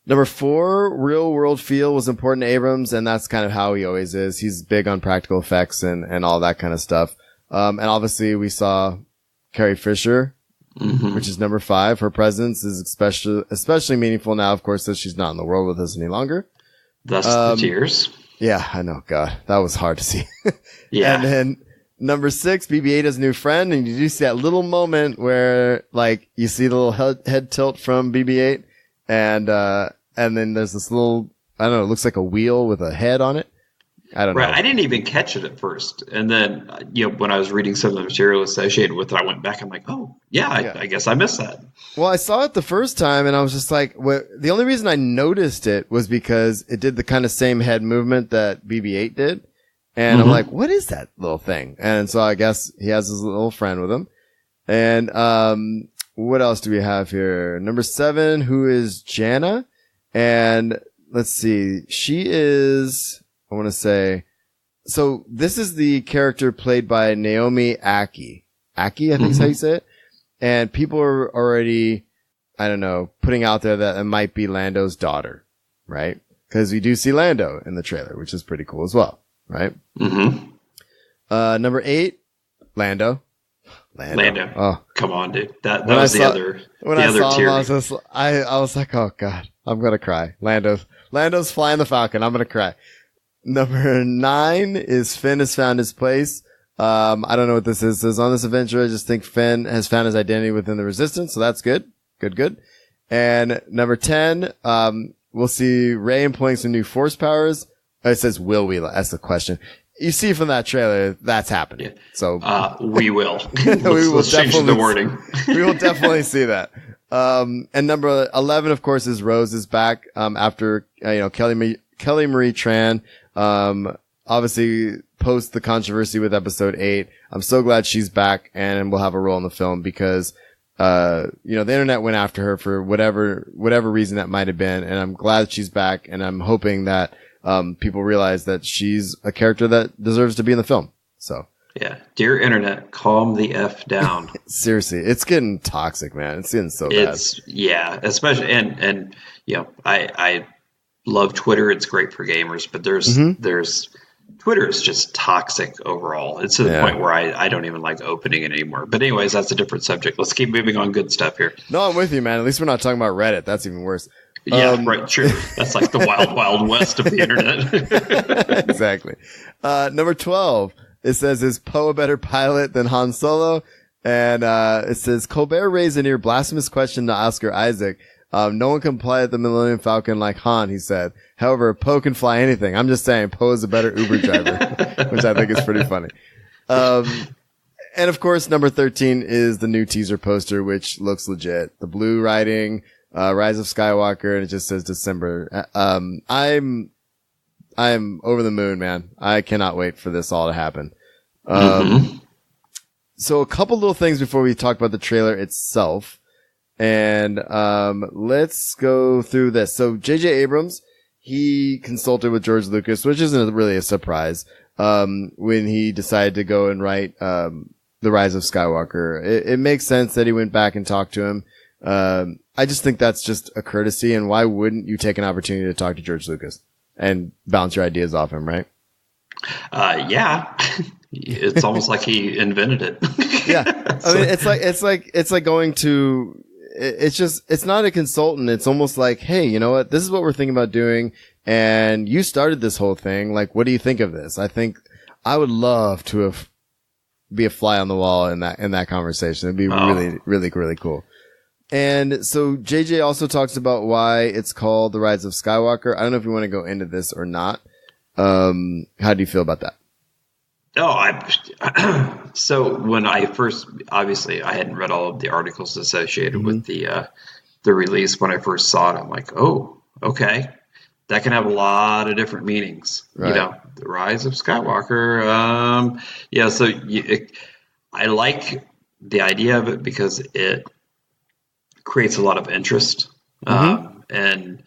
Number 4, real world feel was important to Abrams, and that's kind of how he always is. He's big on practical effects and all that kind of stuff. And obviously we saw Carrie Fisher, which is number 5. Her presence is especially meaningful now, of course, that she's not in the world with us any longer. Thus the tears. Yeah, I know. God, that was hard to see. Yeah. And then number 6, BB-8 has a new friend, and you do see that little moment where, you see the little head tilt from BB-8, and then there's this little, I don't know, it looks like a wheel with a head on it. I don't know. I didn't even catch it at first. And then, when I was reading some of the material associated with it, I went back. I'm like, oh, yeah. I guess I missed that. Well, I saw it the first time and I was just like, the only reason I noticed it was because it did the kind of same head movement that BB-8 did. And I'm like, what is that little thing? And so I guess he has his little friend with him. And, what else do we have here? Number 7, who is Jana? And let's see. She is, I want to say, so this is the character played by Naomi Aki. Aki, I think is how you say it. And people are already, I don't know, putting out there that it might be Lando's daughter, right? Because we do see Lando in the trailer, which is pretty cool as well, right? Number 8, Lando. Oh, come on, dude. That was the other tier. I was like, oh god, I'm gonna cry. Lando's flying the Falcon. I'm gonna cry. Number 9 is Finn has found his place. I don't know what this is. It says on this adventure, I just think Finn has found his identity within the Resistance, so that's good. Good. And number 10, we'll see Rey employing some new force powers. It says, will we? That's the question. You see from that trailer, that's happening. Yeah. So we will. Let's change the wording. We will definitely see that. And number 11, of course, is Rose is back after Kelly Marie Tran. Obviously, post the controversy with episode 8. I'm so glad she's back and will have a role in the film because the internet went after her for whatever reason that might have been, and I'm glad she's back, and I'm hoping that people realize that she's a character that deserves to be in the film. So yeah, dear internet, calm the F down. Seriously, it's getting toxic, man. It's getting so bad. Yeah, especially and I love Twitter. It's great for gamers, but there's Twitter is just toxic overall. It's to the point where I don't even like opening it anymore. But anyways, that's a different subject. Let's keep moving on good stuff here. No, I'm with you, man. At least we're not talking about Reddit. That's even worse. Yeah, right. True. That's like the wild, wild west of the internet. Exactly. Number 12, it says, is Poe a better pilot than Han Solo? And it says, Colbert raised a near blasphemous question to Oscar Isaac. No one can pilot the Millennium Falcon like Han, he said. However, Poe can fly anything. I'm just saying, Poe is a better Uber driver, which I think is pretty funny. And of course, number 13 is the new teaser poster, which looks legit. The blue writing, Rise of Skywalker, and it just says December. I'm over the moon, man. I cannot wait for this all to happen. So a couple little things before we talk about the trailer itself. And, let's go through this. So J.J. Abrams, he consulted with George Lucas, which isn't really a surprise, when he decided to go and write, The Rise of Skywalker. It makes sense that he went back and talked to him. I just think that's just a courtesy, and why wouldn't you take an opportunity to talk to George Lucas and bounce your ideas off him, right? Yeah. It's almost like he invented it. Yeah. I mean, it's like going to, it's not a consultant. It's almost like, hey, you know what? This is what we're thinking about doing. And you started this whole thing. Like, what do you think of this? I think I would love to be a fly on the wall in that conversation. It'd be really, really, really cool. And so JJ also talks about why it's called The Rise of Skywalker. I don't know if you want to go into this or not. How do you feel about that? So when I first, obviously I hadn't read all of the articles associated with the release. When I first saw it, I'm like, oh, okay. That can have a lot of different meanings. Right. The Rise of Skywalker. I like the idea of it because it creates a lot of interest, and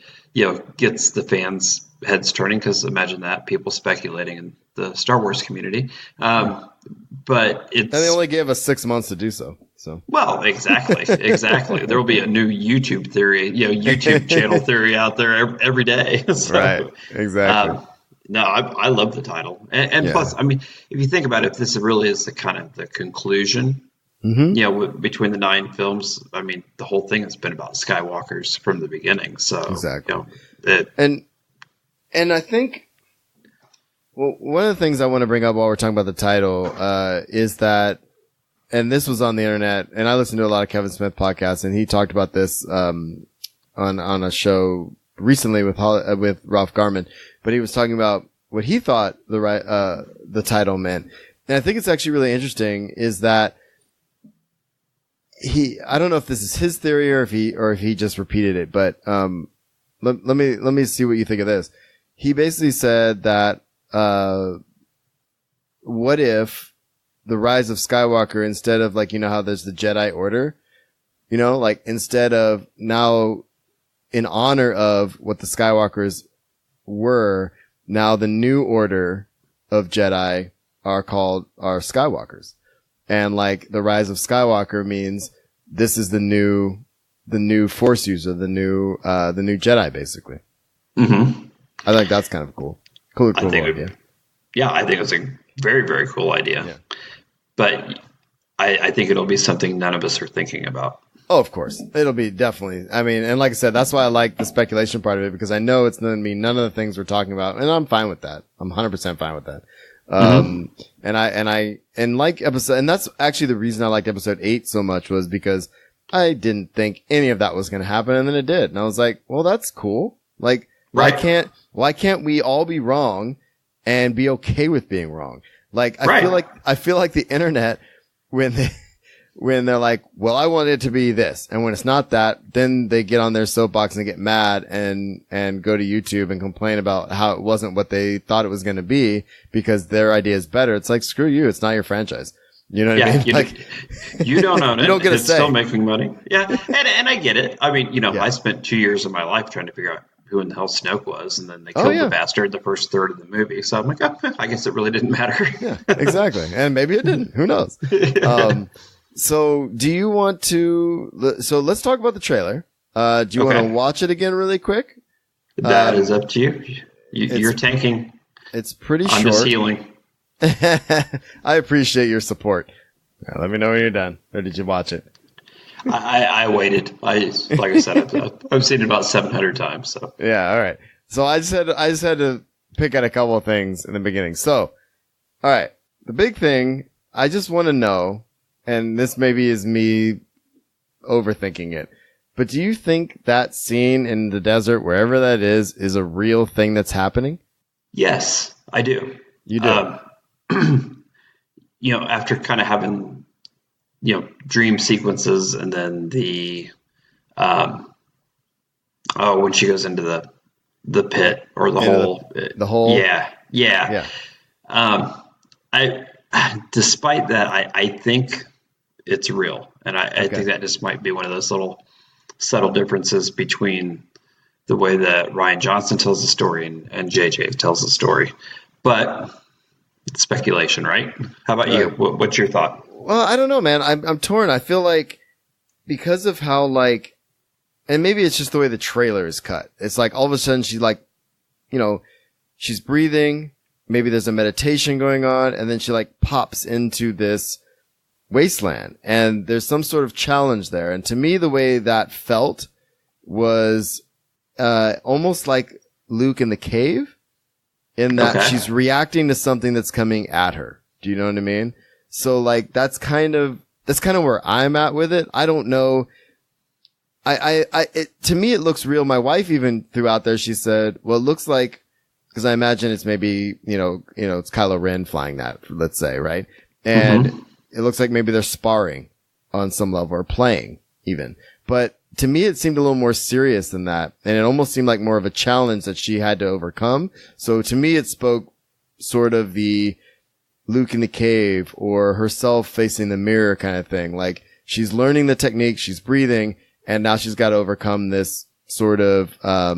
gets the fans' heads turning. Because imagine that, people speculating in the Star Wars community. But it's, and they only gave us 6 months to do so. Well, exactly. There will be a new YouTube theory, YouTube channel theory out there every day. So, right. Exactly. No, I love the title, and plus, I mean, if you think about it, if this really is the kind of the conclusion. Between the 9 films, I mean, the whole thing has been about Skywalkers from the beginning. So exactly. And I think, well, one of the things I want to bring up while we're talking about the title, is that, and this was on the internet, and I listened to a lot of Kevin Smith podcasts, and he talked about this, on a show recently with Ralph Garman, but he was talking about what he thought the title meant. And I think it's actually really interesting is that I don't know if this is his theory or if he just repeated it, but, let me see what you think of this. He basically said that, what if the Rise of Skywalker, instead of like, how there's the Jedi Order, like instead of now in honor of what the Skywalkers were, now the new order of Jedi are Skywalkers. And like the Rise of Skywalker means this is the new Force user, the new Jedi basically. Mm-hmm. I think that's kind of cool. Cool idea. I think it's a very, very cool idea. Yeah. But I think it'll be something none of us are thinking about. Oh, of course. It'll be definitely. I mean, and like I said, that's why I like the speculation part of it, because I know it's going to mean none of the things we're talking about. And I'm fine with that. I'm 100% fine with that. And like episode, and that's actually the reason I liked episode 8 so much, was because I didn't think any of that was going to happen. And then it did. And I was like, well, that's cool. Like, why can't we all be wrong and be okay with being wrong? Like, I feel like the internet, when they're like, well, I want it to be this. And when it's not that, then they get on their soapbox and get mad and go to YouTube and complain about how it wasn't what they thought it was going to be because their idea is better. It's like, screw you. It's not your franchise. You know what I mean? You don't own it. You don't get a it's say. Still making money. Yeah. And I get it. I mean, I spent 2 years of my life trying to figure out who in the hell Snoke was, and then they killed the bastard the first third of the movie. So I'm like, I guess it really didn't matter. Yeah, exactly. And maybe it didn't. Who knows? So do you want to, so let's talk about the trailer. Do you want to watch it again really quick? That is up to you. You're tanking. It's pretty short. I'm just healing. I appreciate your support. Let me know when you're done. Or did you watch it? I waited. Like I said, I've seen it about 700 times. So yeah, all right. So I just had to pick out a couple of things in the beginning. So, all right, the big thing I just want to know, and this maybe is me overthinking it, but do you think that scene in the desert, wherever that is a real thing that's happening? Yes, I do. You do. After kind of having dream sequences, and then the when she goes into the pit or the hole. Yeah. I despite that, I think it's real, and I think that just might be one of those little subtle differences between the way that Rian Johnson tells the story and JJ tells the story. But it's speculation, right? How about you? What's your thought? Well, I don't know, man. I'm torn. I feel like because of how and maybe it's just the way the trailer is cut. It's like all of a sudden she's like, she's breathing. Maybe there's a meditation going on, and then she pops into this wasteland, and there's some sort of challenge there. And to me, the way that felt was almost like Luke in the cave, in that she's reacting to something that's coming at her. Do you know what I mean? So that's kind of where I'm at with it. I don't know. To me, it looks real. My wife even threw out there, she said, well, it looks like, because I imagine it's maybe, it's Kylo Ren flying that, let's say, right? And it looks like maybe they're sparring on some level, or playing even. But to me, it seemed a little more serious than that. And it almost seemed like more of a challenge that she had to overcome. So to me, it spoke sort of the Luke in the cave, or herself facing the mirror kind of thing. Like, she's learning the technique, she's breathing, and now she's got to overcome this sort of, I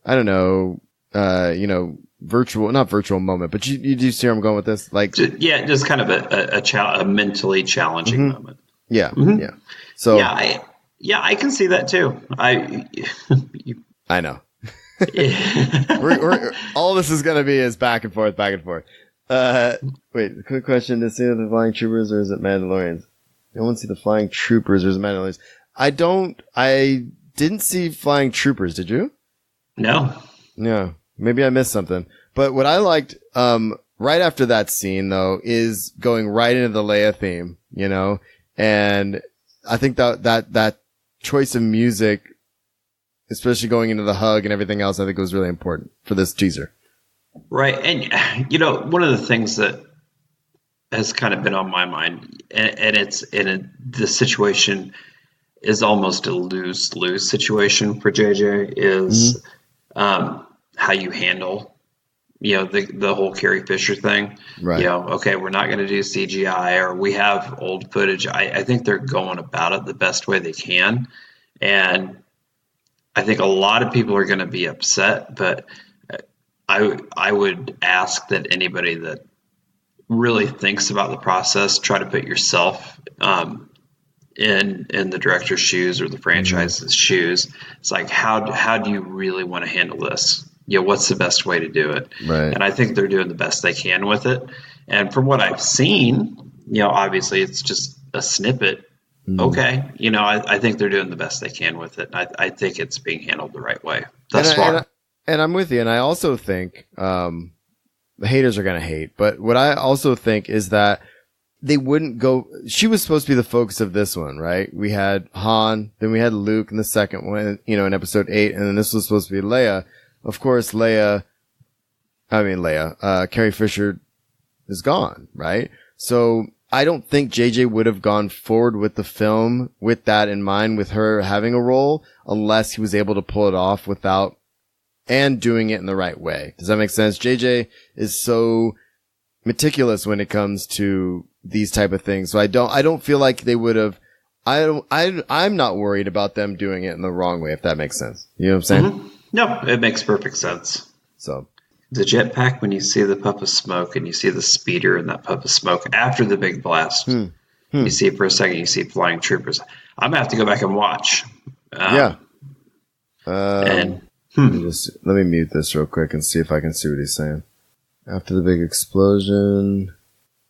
don't know, not virtual moment, but you do see where I'm going with this? Just kind of a mentally challenging moment. Yeah. Yeah. So, I can see that too. I know. we're all this is going to be is back and forth. Wait, quick question. Is it the Flying Troopers or is it Mandalorians? I want to see the Flying Troopers or is it Mandalorians? I didn't see Flying Troopers. Did you? No. Yeah. Maybe I missed something. But what I liked, right after that scene though, is going right into the Leia theme, and I think that choice of music, especially going into the hug and everything else, I think was really important for this teaser. Right. And, one of the things that has kind of been on my mind, and the situation is almost a lose-lose situation for JJ, is how you handle, the whole Carrie Fisher thing. Right. Okay, we're not going to do CGI, or we have old footage. I think they're going about it the best way they can. And I think a lot of people are going to be upset, but I would ask that anybody that really thinks about the process, try to put yourself in the director's shoes or the franchise's shoes. It's like, how do you really want to handle this? What's the best way to do it? Right. And I think they're doing the best they can with it. And from what I've seen, obviously it's just a snippet. Okay. I think they're doing the best they can with it. I think it's being handled the right way thus far. And I'm with you. And I also think, the haters are going to hate, but what I also think is that they wouldn't go, she was supposed to be the focus of this one, right? We had Han, then we had Luke in the second one, in episode 8, and then this was supposed to be Leia. Of course, Carrie Fisher is gone, right? So I don't think JJ would have gone forward with the film with that in mind, with her having a role, unless he was able to pull it off without and doing it in the right way. Does that make sense? JJ is so meticulous when it comes to these type of things. So I don't feel like they would have, I'm not worried about them doing it in the wrong way, if that makes sense. You know what I'm saying? Mm-hmm. No, it makes perfect sense. So the jetpack, when you see the puff of smoke and you see the speeder and that puff of smoke after the big blast, you see it for a second, you see flying troopers. I'm going to have to go back and watch. Let me mute this real quick and see if I can see what he's saying. After the big explosion.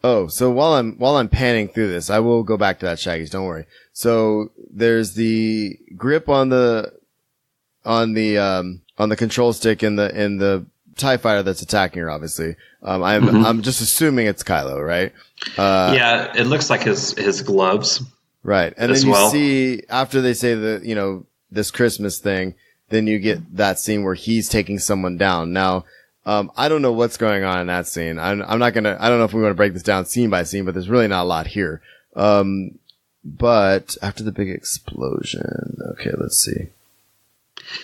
Oh, so while I'm panning through this, I will go back to that, Shaggy's. Don't worry. So there's the grip on the control stick in the TIE fighter that's attacking her, obviously. I'm just assuming it's Kylo, right? Yeah, it looks like his gloves. Right. And then you see, after they say this Christmas thing, then you get that scene where he's taking someone down. Now, I don't know what's going on in that scene. I don't know if we want to break this down scene by scene, but there's really not a lot here. But after the big explosion, okay, let's see.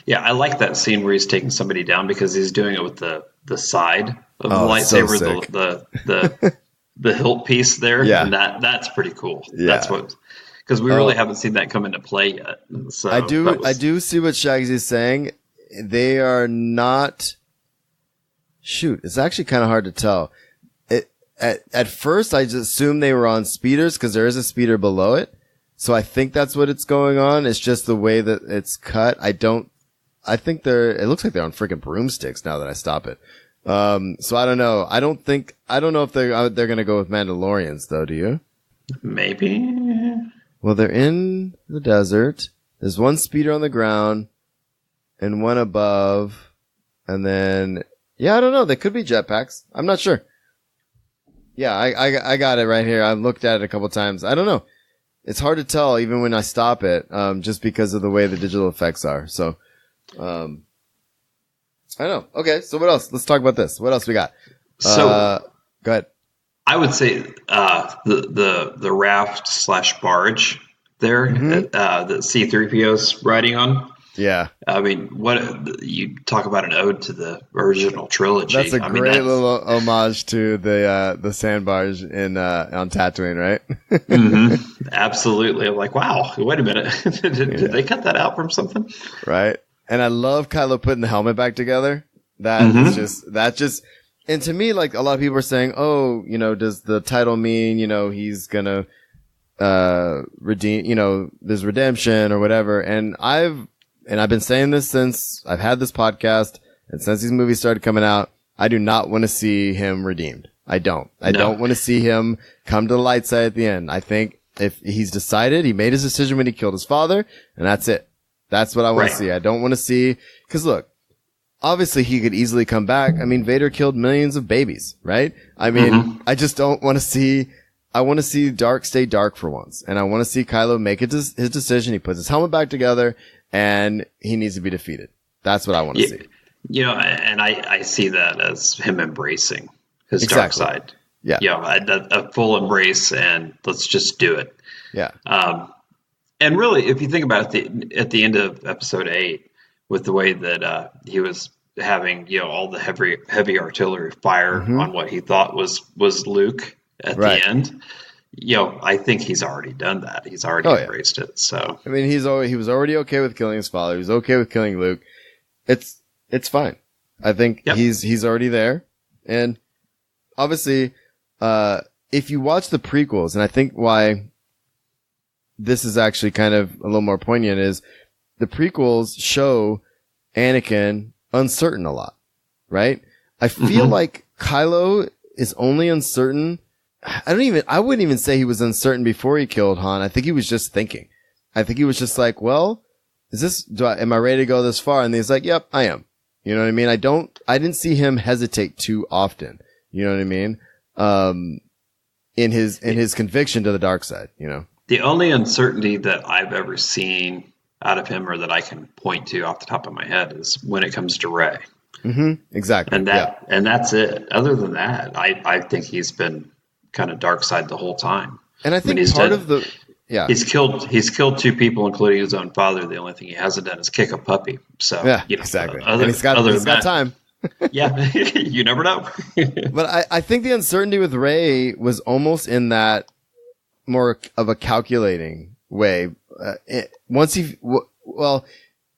Yeah, I like that scene where he's taking somebody down because he's doing it with the side of the lightsaber, so the hilt piece there. Yeah. And that's pretty cool. Yeah. That's because we really haven't seen that come into play yet. So I do see what Shags is saying. They are not. Shoot, it's actually kind of hard to tell. At first, I just assumed they were on speeders because there is a speeder below it. So I think that's what it's going on. It's just the way that it's cut. I think it looks like they're on freaking broomsticks now that I stop it. So I don't know. I don't know if they're going to go with Mandalorians though. Do you? Maybe. Well, they're in the desert. There's one speeder on the ground and one above. And then, yeah, I don't know. They could be jetpacks. I'm not sure. Yeah, I got it right here. I've looked at it a couple times. I don't know. It's hard to tell even when I stop it, just because of the way the digital effects are. So, I don't know. Okay. So what else? Let's talk about this. What else we got? So go ahead. I would say, the raft / barge there, that C-3PO's riding on. Yeah. I mean, what you talk about an ode to the original trilogy. That's a great little homage to the sand barge on Tatooine, right? Mm-hmm. Absolutely. I'm like, wow, wait a minute. Did they cut that out from something? Right. And I love Kylo putting the helmet back together. That's just, and to me, like a lot of people are saying, oh, does the title mean, he's gonna, redeem, there's redemption or whatever. And I've been saying this since I've had this podcast and since these movies started coming out. I do not want to see him redeemed. I don't want to see him come to the light side at the end. I think if he's decided, he made his decision when he killed his father, and that's it. That's what I want to see. I don't want to see, because look, obviously he could easily come back. I mean, Vader killed millions of babies, right? I mean, I just don't want to see, I want to see dark stay dark for once. And I want to see Kylo make his decision. He puts his helmet back together and he needs to be defeated. That's what I want to see. And I see that as him embracing his dark Exactly. side. Yeah. A full embrace, and let's just do it. Yeah. And really, if you think about it, at the end of episode 8, with the way that he was having, all the heavy artillery fire on what he thought was Luke at the end, I think he's already done that. He's already embraced it. So I mean, he was already okay with killing his father. He was okay with killing Luke. It's fine. I think he's already there. And obviously, if you watch the prequels, and I think why this is actually kind of a little more poignant is the prequels show Anakin uncertain a lot, right? I feel like Kylo is only uncertain. I wouldn't even say he was uncertain before he killed Han. I think he was just thinking. I think he was just like, well, am I ready to go this far? And he's like, yep, I am. You know what I mean? I didn't see him hesitate too often. You know what I mean? In his conviction to the dark side, The only uncertainty that I've ever seen out of him, or that I can point to off the top of my head, is when it comes to Rey. Exactly. And that's it. Other than that, I think he's been kind of dark side the whole time. And I think he's killed 2 people, including his own father. The only thing he hasn't done is kick a puppy. So exactly. And he's got time. Yeah, you never know. But I think the uncertainty with Rey was almost in that more of a calculating way.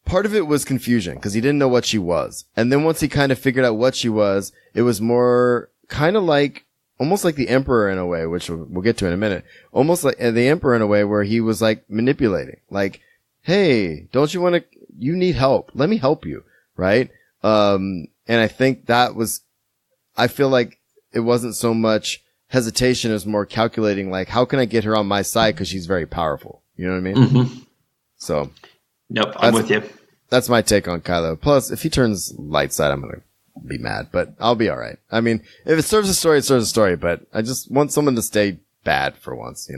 Part of it was confusion because he didn't know what she was. And then once he kind of figured out what she was, it was more kind of like, almost like the Emperor in a way, which we'll get to in a minute. Almost like the Emperor in a way where he was like manipulating. Like, hey, you need help. Let me help you. Right? And I think I feel like it wasn't so much hesitation, it was more calculating, like, how can I get her on my side? Cause she's very powerful. You know what I mean? So. Nope, I'm with you. That's my take on Kylo. Plus, if he turns light side, I'm going to be mad, but I'll be all right. I mean, if it serves a story, it serves a story, but I just want someone to stay bad for once,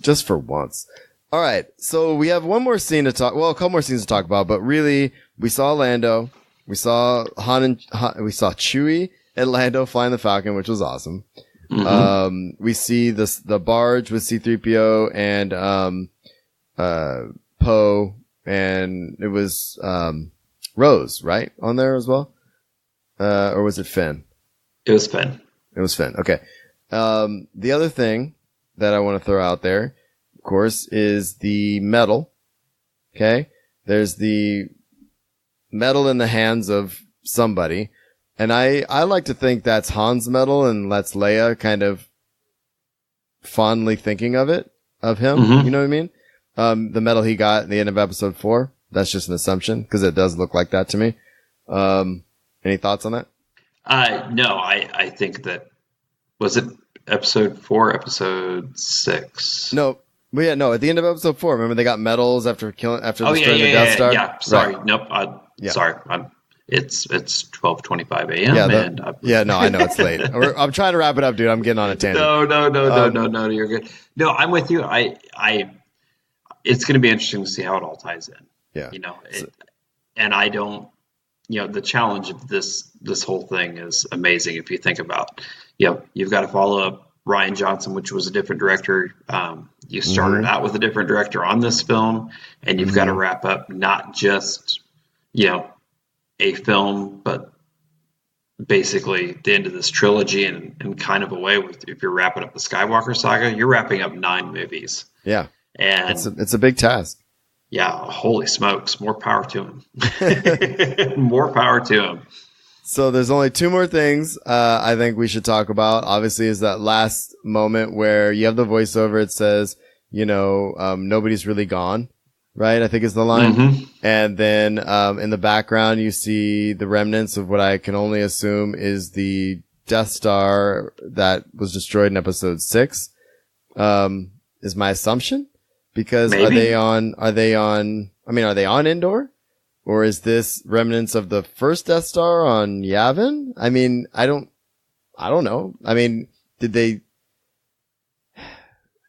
Just for once. All right. So we have one more scene a couple more scenes to talk about, but really, we saw Lando. We saw we saw Chewie and Lando flying the Falcon, which was awesome. We see the barge with C-3PO and, Poe, and it was, Rose, right? On there as well? Or was it Finn? It was Finn. It was Finn. Okay. The other thing that I want to throw out there, of course, is the medal. Okay. There's the medal in the hands of somebody. And I like to think that's Han's medal, and that's Leia kind of fondly thinking of him. You know what I mean? The medal he got at the end of episode 4. That's just an assumption because it does look like that to me. Any thoughts on that? No, I think that, was it episode 4, episode 6? No. Well, yeah, no. At the end of episode 4, remember they got medals after destroying the Death Star? Yeah, sorry. Right. Nope. Sorry. It's 12:25 a.m. No, I know it's late. I'm trying to wrap it up, dude. I'm getting on a tangent. No, you're good. No, I'm with you. It's going to be interesting to see how it all ties in. Yeah. And I don't, the challenge of this whole thing is amazing. If you think about, you've got to follow up Rian Johnson, which was a different director. You started out with a different director on this film, and you've got to wrap up not just, a film, but basically the end of this trilogy in kind of a way if you're wrapping up the Skywalker saga, you're wrapping up 9 movies. Yeah. And it's a big task. Yeah. Holy smokes. More power to him. More power to him. So there's only 2 more things, I think we should talk about. Obviously is that last moment where you have the voiceover. It says, nobody's really gone. Right, I think is the line. And then in the background, you see the remnants of what I can only assume is the Death Star that was destroyed in episode 6. Is my assumption, because maybe. Are they on Endor, or is this remnants of the first Death Star on Yavin? I mean, I don't know. I mean, there's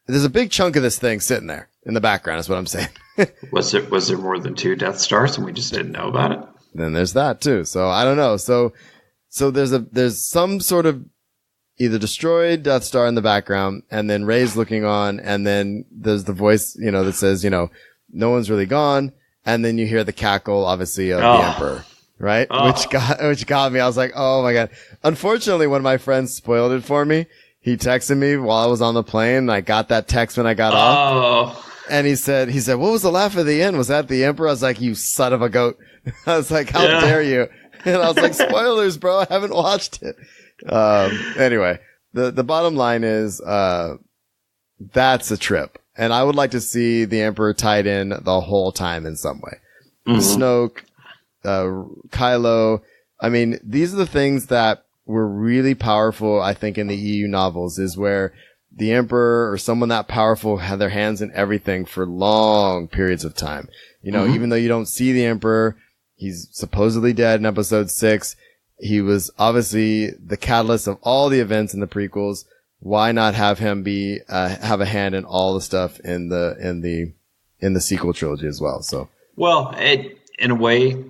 a big chunk of this thing sitting there in the background is what I'm saying. Was there more than 2 Death Stars and we just didn't know about it? then there's that too. So I don't know. So there's some sort of either destroyed Death Star in the background, and then Rey's looking on, and then there's the voice, that says, no one's really gone. And then you hear the cackle, obviously, of the Emperor, right? Which got me. I was like, oh my God. Unfortunately, one of my friends spoiled it for me. He texted me while I was on the plane, and I got that text when I got off. And he said, what was the laugh at the end? Was that the Emperor? I was like, you son of a goat. I was like, how dare you? And I was like, spoilers, bro. I haven't watched it. Anyway, the bottom line is, that's a trip. And I would like to see the Emperor tied in the whole time in some way. Snoke, Kylo. I mean, these are the things that were really powerful, I think, in the EU novels, is where the Emperor or someone that powerful had their hands in everything for long periods of time. Even though you don't see the Emperor, he's supposedly dead in episode 6. He was obviously the catalyst of all the events in the prequels. Why not have him be, have a hand in all the stuff in the sequel trilogy as well? So, well, in a way,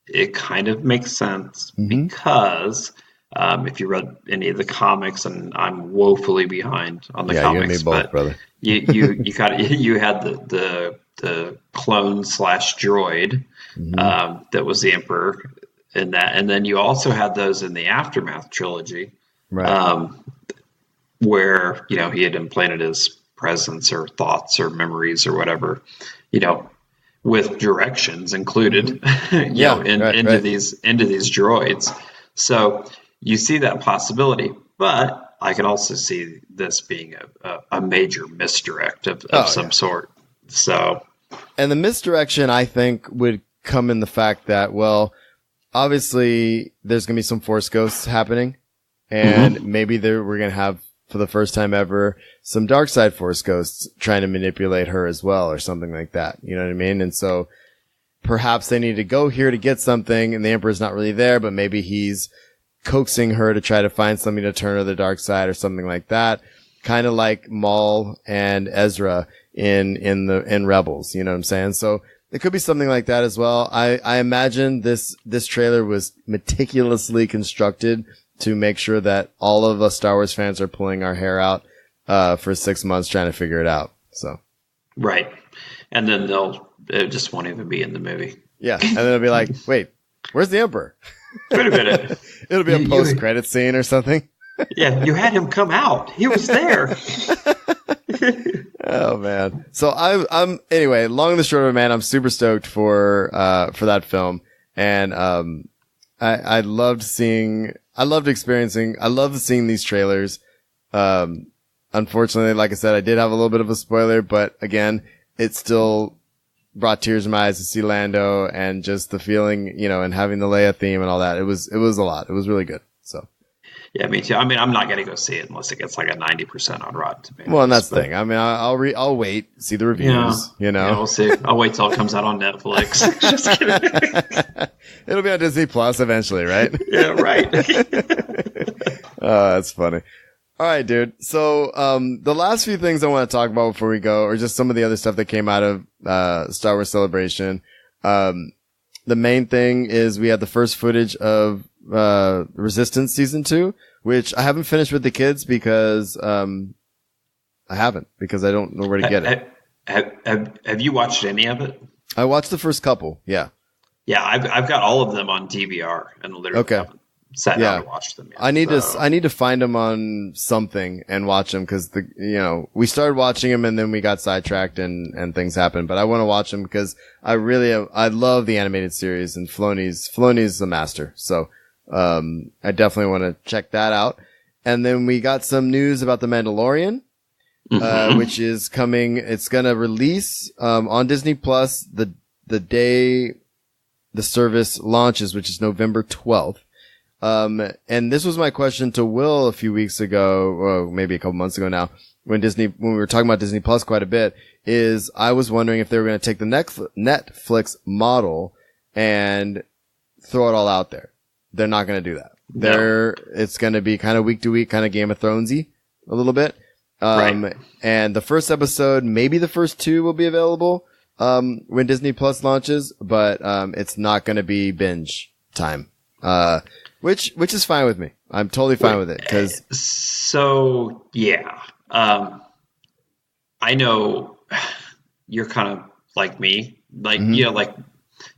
it kind of makes sense because, if you read any of the comics, and I'm woefully behind on the comics, you and me both, brother. you had the clone / droid, that was the Emperor in that. And then you also had those in the Aftermath trilogy, right? Where, he had implanted his presence or thoughts or memories or whatever, with directions included, into these droids. So you see that possibility, but I can also see this being a major misdirect of some sort. So, and the misdirection, I think, would come in the fact that, well, obviously there's going to be some Force ghosts happening, and maybe we're going to have, for the first time ever, some dark side Force ghosts trying to manipulate her as well, or something like that. You know what I mean? And so perhaps they need to go here to get something, and the Emperor's not really there, but maybe he's coaxing her to try to find something to turn her to the dark side or something like that. Kind of like Maul and Ezra in Rebels. You know what I'm saying? So it could be something like that as well. I imagine this trailer was meticulously constructed to make sure that all of us Star Wars fans are pulling our hair out for 6 months trying to figure it out. So, right, and then it just won't even be in the movie. Yeah, and then it'll be like, wait, where's the Emperor? Wait a minute. It'll be a post-credit scene or something. Yeah, you had him come out. He was there. Oh man. So I'm anyway. Long and the short of it, man, I'm super stoked for that film, and I loved seeing these trailers. Unfortunately, like I said, I did have a little bit of a spoiler, but again, it still brought tears in my eyes to see Lando and just the feeling, and having the Leia theme and all that. It was a lot. It was really good. So. Yeah, me too. I mean, I'm not going to go see it unless it gets like a 90% on Rotten Tomatoes. Well, and that's the thing. I mean, I'll wait, see the reviews, Yeah, we'll see. I'll wait till it comes out on Netflix. Just kidding. It'll be on Disney Plus eventually, right? Yeah, right. That's funny. All right, dude. So, the last few things I want to talk about before we go are just some of the other stuff that came out of, Star Wars Celebration. The main thing is we had the first footage of Resistance Season 2, which I haven't finished with the kids because I don't know where to get it. Have you watched any of it? I watched the first couple. Yeah. Yeah, I've got all of them on DVR and literally haven't sat down to watch them yet. I need to find them on something and watch them because we started watching them and then we got sidetracked and things happened. But I want to watch them because I love the animated series, and Filoni's a master. So I definitely want to check that out. And then we got some news about The Mandalorian, which is coming. It's going to release on Disney Plus the day the service launches, which is November 12th. And this was my question to Will a few weeks ago, or maybe a couple months ago now, when we were talking about Disney Plus quite a bit, is I was wondering if they were going to take the Netflix model and throw it all out there. They're not going to do that. No. It's going to be kind of week to week, kind of Game of Thronesy a little bit. Right. And the first episode, maybe the first two will be available. when Disney Plus launches, but it's not going to be binge time. Which is fine with me. I'm totally fine with it because. So yeah, I know you're kind of like me, like like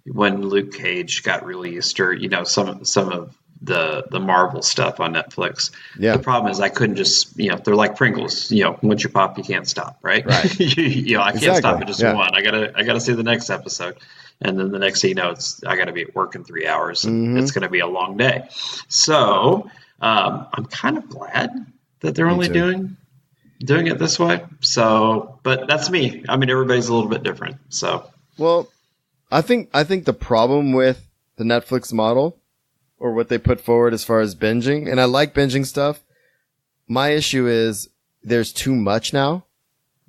when Luke Cage got released, or some of the Marvel stuff on Netflix. Yeah. The problem is I couldn't just they're like Pringles. Once you pop, you can't stop, right? Right. I can't stop at just Yeah. one. I gotta see the next episode. And then the next thing you know, I got to be at work in 3 hours, and it's going to be a long day. So I'm kind of glad that they're only doing it this way. So, but that's me. I mean, everybody's a little bit different. So, well, I think the problem with the Netflix model, or what they put forward as far as binging, and I like binging stuff. My issue is there's too much now,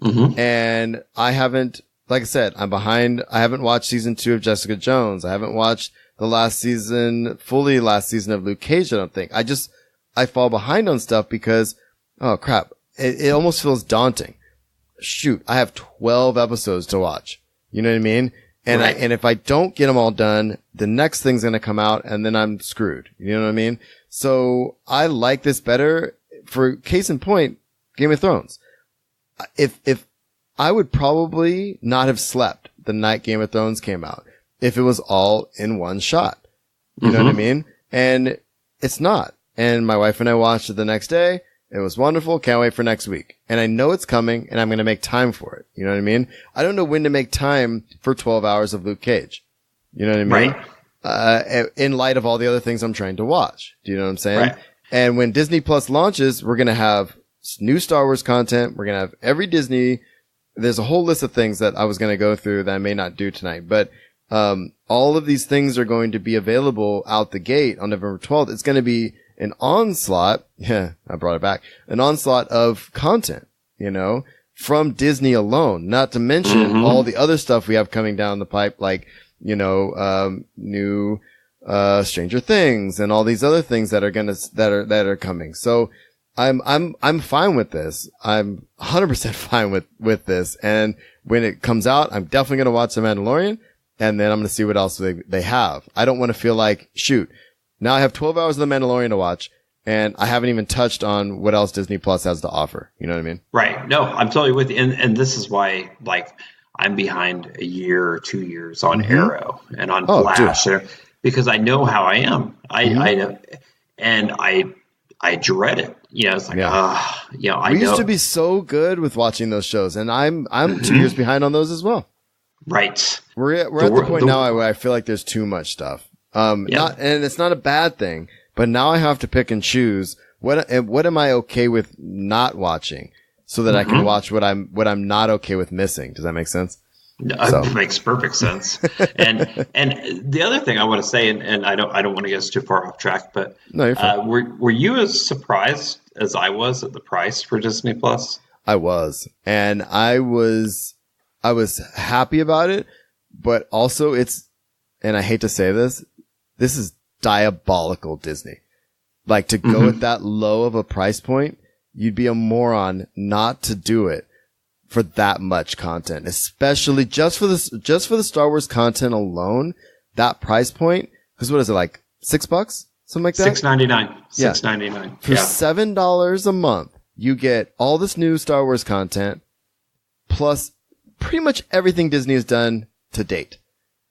and I haven't. Like I said, I'm behind. I haven't watched season 2 of Jessica Jones. I haven't watched the last season of Luke Cage, I don't think. I fall behind on stuff because, oh crap, it almost feels daunting. Shoot, I have 12 episodes to watch. You know what I mean? And right. And if I don't get them all done, the next thing's going to come out and then I'm screwed. You know what I mean? So I like this better. For case in point, Game of Thrones. If I would probably not have slept the night Game of Thrones came out if it was all in one shot. You know what I mean? And it's not. And my wife and I watched it the next day. It was wonderful. Can't wait for next week. And I know it's coming and I'm going to make time for it. You know what I mean? I don't know when to make time for 12 hours of Luke Cage. You know what I mean? Right. In light of all the other things I'm trying to watch. Do you know what I'm saying? Right. And when Disney Plus launches, we're going to have new Star Wars content. We're going to have every Disney. There's a whole list of things that I was going to go through that I may not do tonight, but all of these things are going to be available out the gate on November 12th. It's going to be an onslaught. Yeah, I brought it back. An onslaught of content, from Disney alone, not to mention all the other stuff we have coming down the pipe, like, new Stranger Things and all these other things that are coming. So I'm fine with this. I'm 100% fine with this. And when it comes out, I'm definitely going to watch The Mandalorian, and then I'm going to see what else they have. I don't want to feel like, shoot, now I have 12 hours of The Mandalorian to watch, and I haven't even touched on what else Disney Plus has to offer. You know what I mean? Right. No, I'm totally with you. And this is why, I'm behind a year or 2 years on Arrow and on Flash, because I know how I am. I dread it. It's like, I We used to be so good with watching those shows, and I'm 2 years behind on those as well. Right. We're at the point now where I feel like there's too much stuff. And it's not a bad thing, but now I have to pick and choose what am I okay with not watching, so that I can watch what I'm not okay with missing. Does that make sense? It makes perfect sense. and the other thing I want to say, and I don't want to get us too far off track, but no, you're fine. Were you as surprised as I was at the price for Disney Plus? I was, and I was happy about it, but also and I hate to say this is diabolical Disney. Like, to go at that low of a price point, you'd be a moron not to do it for that much content, especially just for the Star Wars content alone. That price point, because what is it, like $6, something like that? $6.99. Yeah. $6.99 for $7 a month. You get all this new Star Wars content, plus pretty much everything Disney has done to date.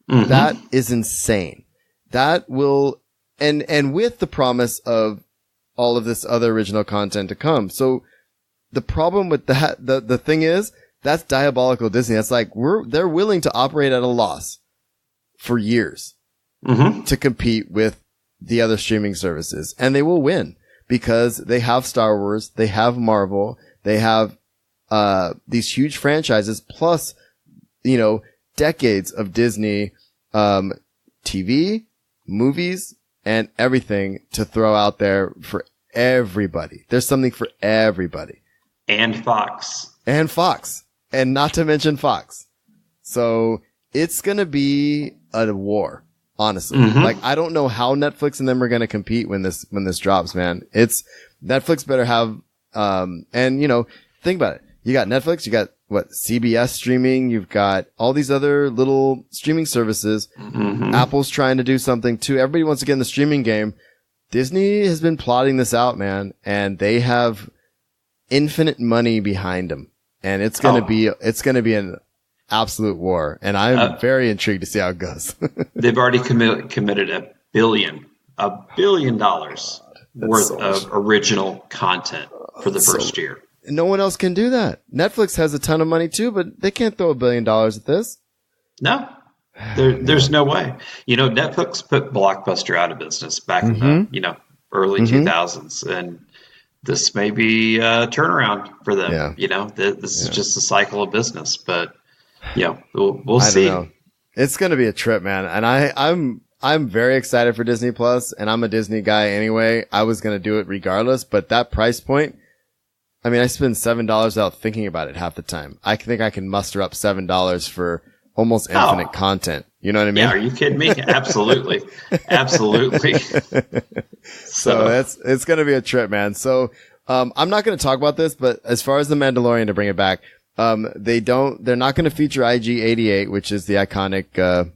That is insane. That will, and with the promise of all of this other original content to come. So the problem with that, the thing is, that's diabolical Disney. That's like, they're willing to operate at a loss for years to compete with the other streaming services. And they will win because they have Star Wars, they have Marvel, they have, these huge franchises, plus, decades of Disney, TV, movies, and everything to throw out there for everybody. There's something for everybody. And Fox. And not to mention Fox. So it's going to be a war, honestly. Like, I don't know how Netflix and them are going to compete when this drops, man. Netflix better have, think about it. you got Netflix, you got CBS streaming, you've got all these other little streaming services. Apple's trying to do something too. Everybody wants to get in the streaming game. Disney has been plotting this out, man, and they have infinite money behind them, and it's going to be an absolute war. And I'm very intrigued to see how it goes. They've already committed $1 billion worth of original content for the first year. No one else can do that. Netflix has a ton of money too, but they can't throw $1 billion at this. No, there's no way. Netflix put Blockbuster out of business back in the early 2000s, and this may be a turnaround for them. Yeah. This is just a cycle of business, but we'll see. Don't know. It's going to be a trip, man, and I'm very excited for Disney Plus, and I'm a Disney guy anyway. I was going to do it regardless, but that price point. I mean, I spend $7 without thinking about it half the time. I think I can muster up $7 for almost infinite content. You know what I mean? Yeah, are you kidding me? Absolutely. Absolutely. So it's going to be a trip, man. So, I'm not going to talk about this, but as far as The Mandalorian, to bring it back, they're not going to feature IG-88, which is the iconic,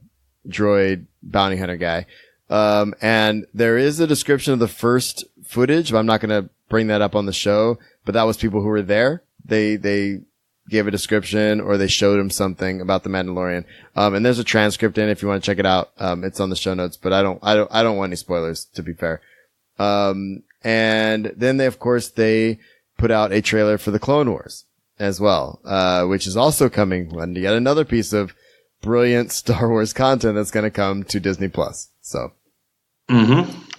droid bounty hunter guy. And there is a description of the first footage, but I'm not going to bring that up on the show, but that was people who were there. They gave a description or they showed him something about the Mandalorian. And there's a transcript in it if you want to check it out. It's on the show notes, but I don't want any spoilers, to be fair. And then they put out a trailer for the Clone Wars as well, which is also coming, and yet another piece of brilliant Star Wars content that's going to come to Disney Plus. So.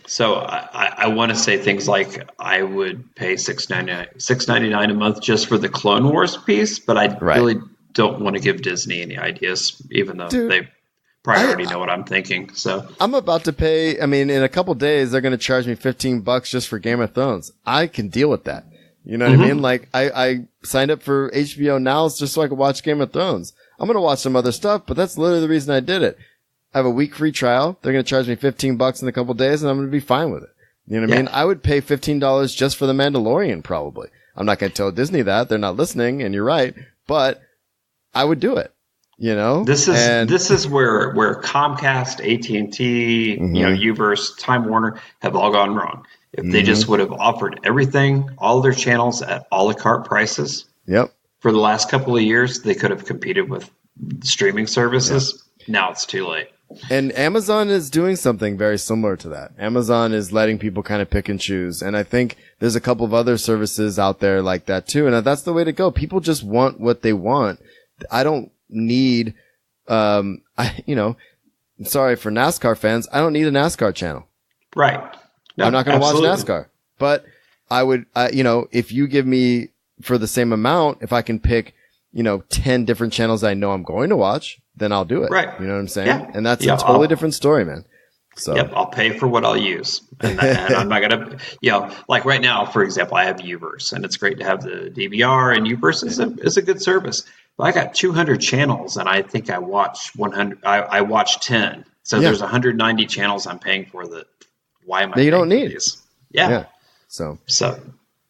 So I want to say things like I would pay $6.99 a month just for the Clone Wars piece, but I really don't want to give Disney any ideas, even though they probably already know what I'm thinking. So I'm about to pay. I mean, in a couple days, they're going to charge me $15 just for Game of Thrones. I can deal with that. You know what I mean? Like I signed up for HBO Now just so I could watch Game of Thrones. I'm going to watch some other stuff, but that's literally the reason I did it. I have a week free trial. They're going to charge me $15 in a couple days, and I'm going to be fine with it. You know what I mean? I would pay $15 just for The Mandalorian, probably. I'm not going to tell Disney that. They're not listening, and you're right. But I would do it. This is where Comcast, AT&T, Uverse, Time Warner have all gone wrong. If they just would have offered everything, all their channels at a la carte prices. Yep. For the last couple of years, they could have competed with streaming services. Yep. Now it's too late. And Amazon is doing something very similar to that. Amazon is letting people kind of pick and choose. And I think there's a couple of other services out there like that too. And that's the way to go. People just want what they want. I don't need, sorry for NASCAR fans. I don't need a NASCAR channel. Right. No, I'm not going to watch NASCAR, but I would, if you give me for the same amount, if I can pick, 10 different channels I know I'm going to watch, then I'll do it. Right. You know what I'm saying? Yeah. And that's a totally different story, man. So I'll pay for what I'll use. And I'm not going to, like right now, for example, I have Uverse, and it's great to have the DVR, and Uverse is a good service. But I got 200 channels, and I think I watch 100. I watch 10. So there's 190 channels I'm paying for that. Why am I? That you don't need these? Yeah. So. All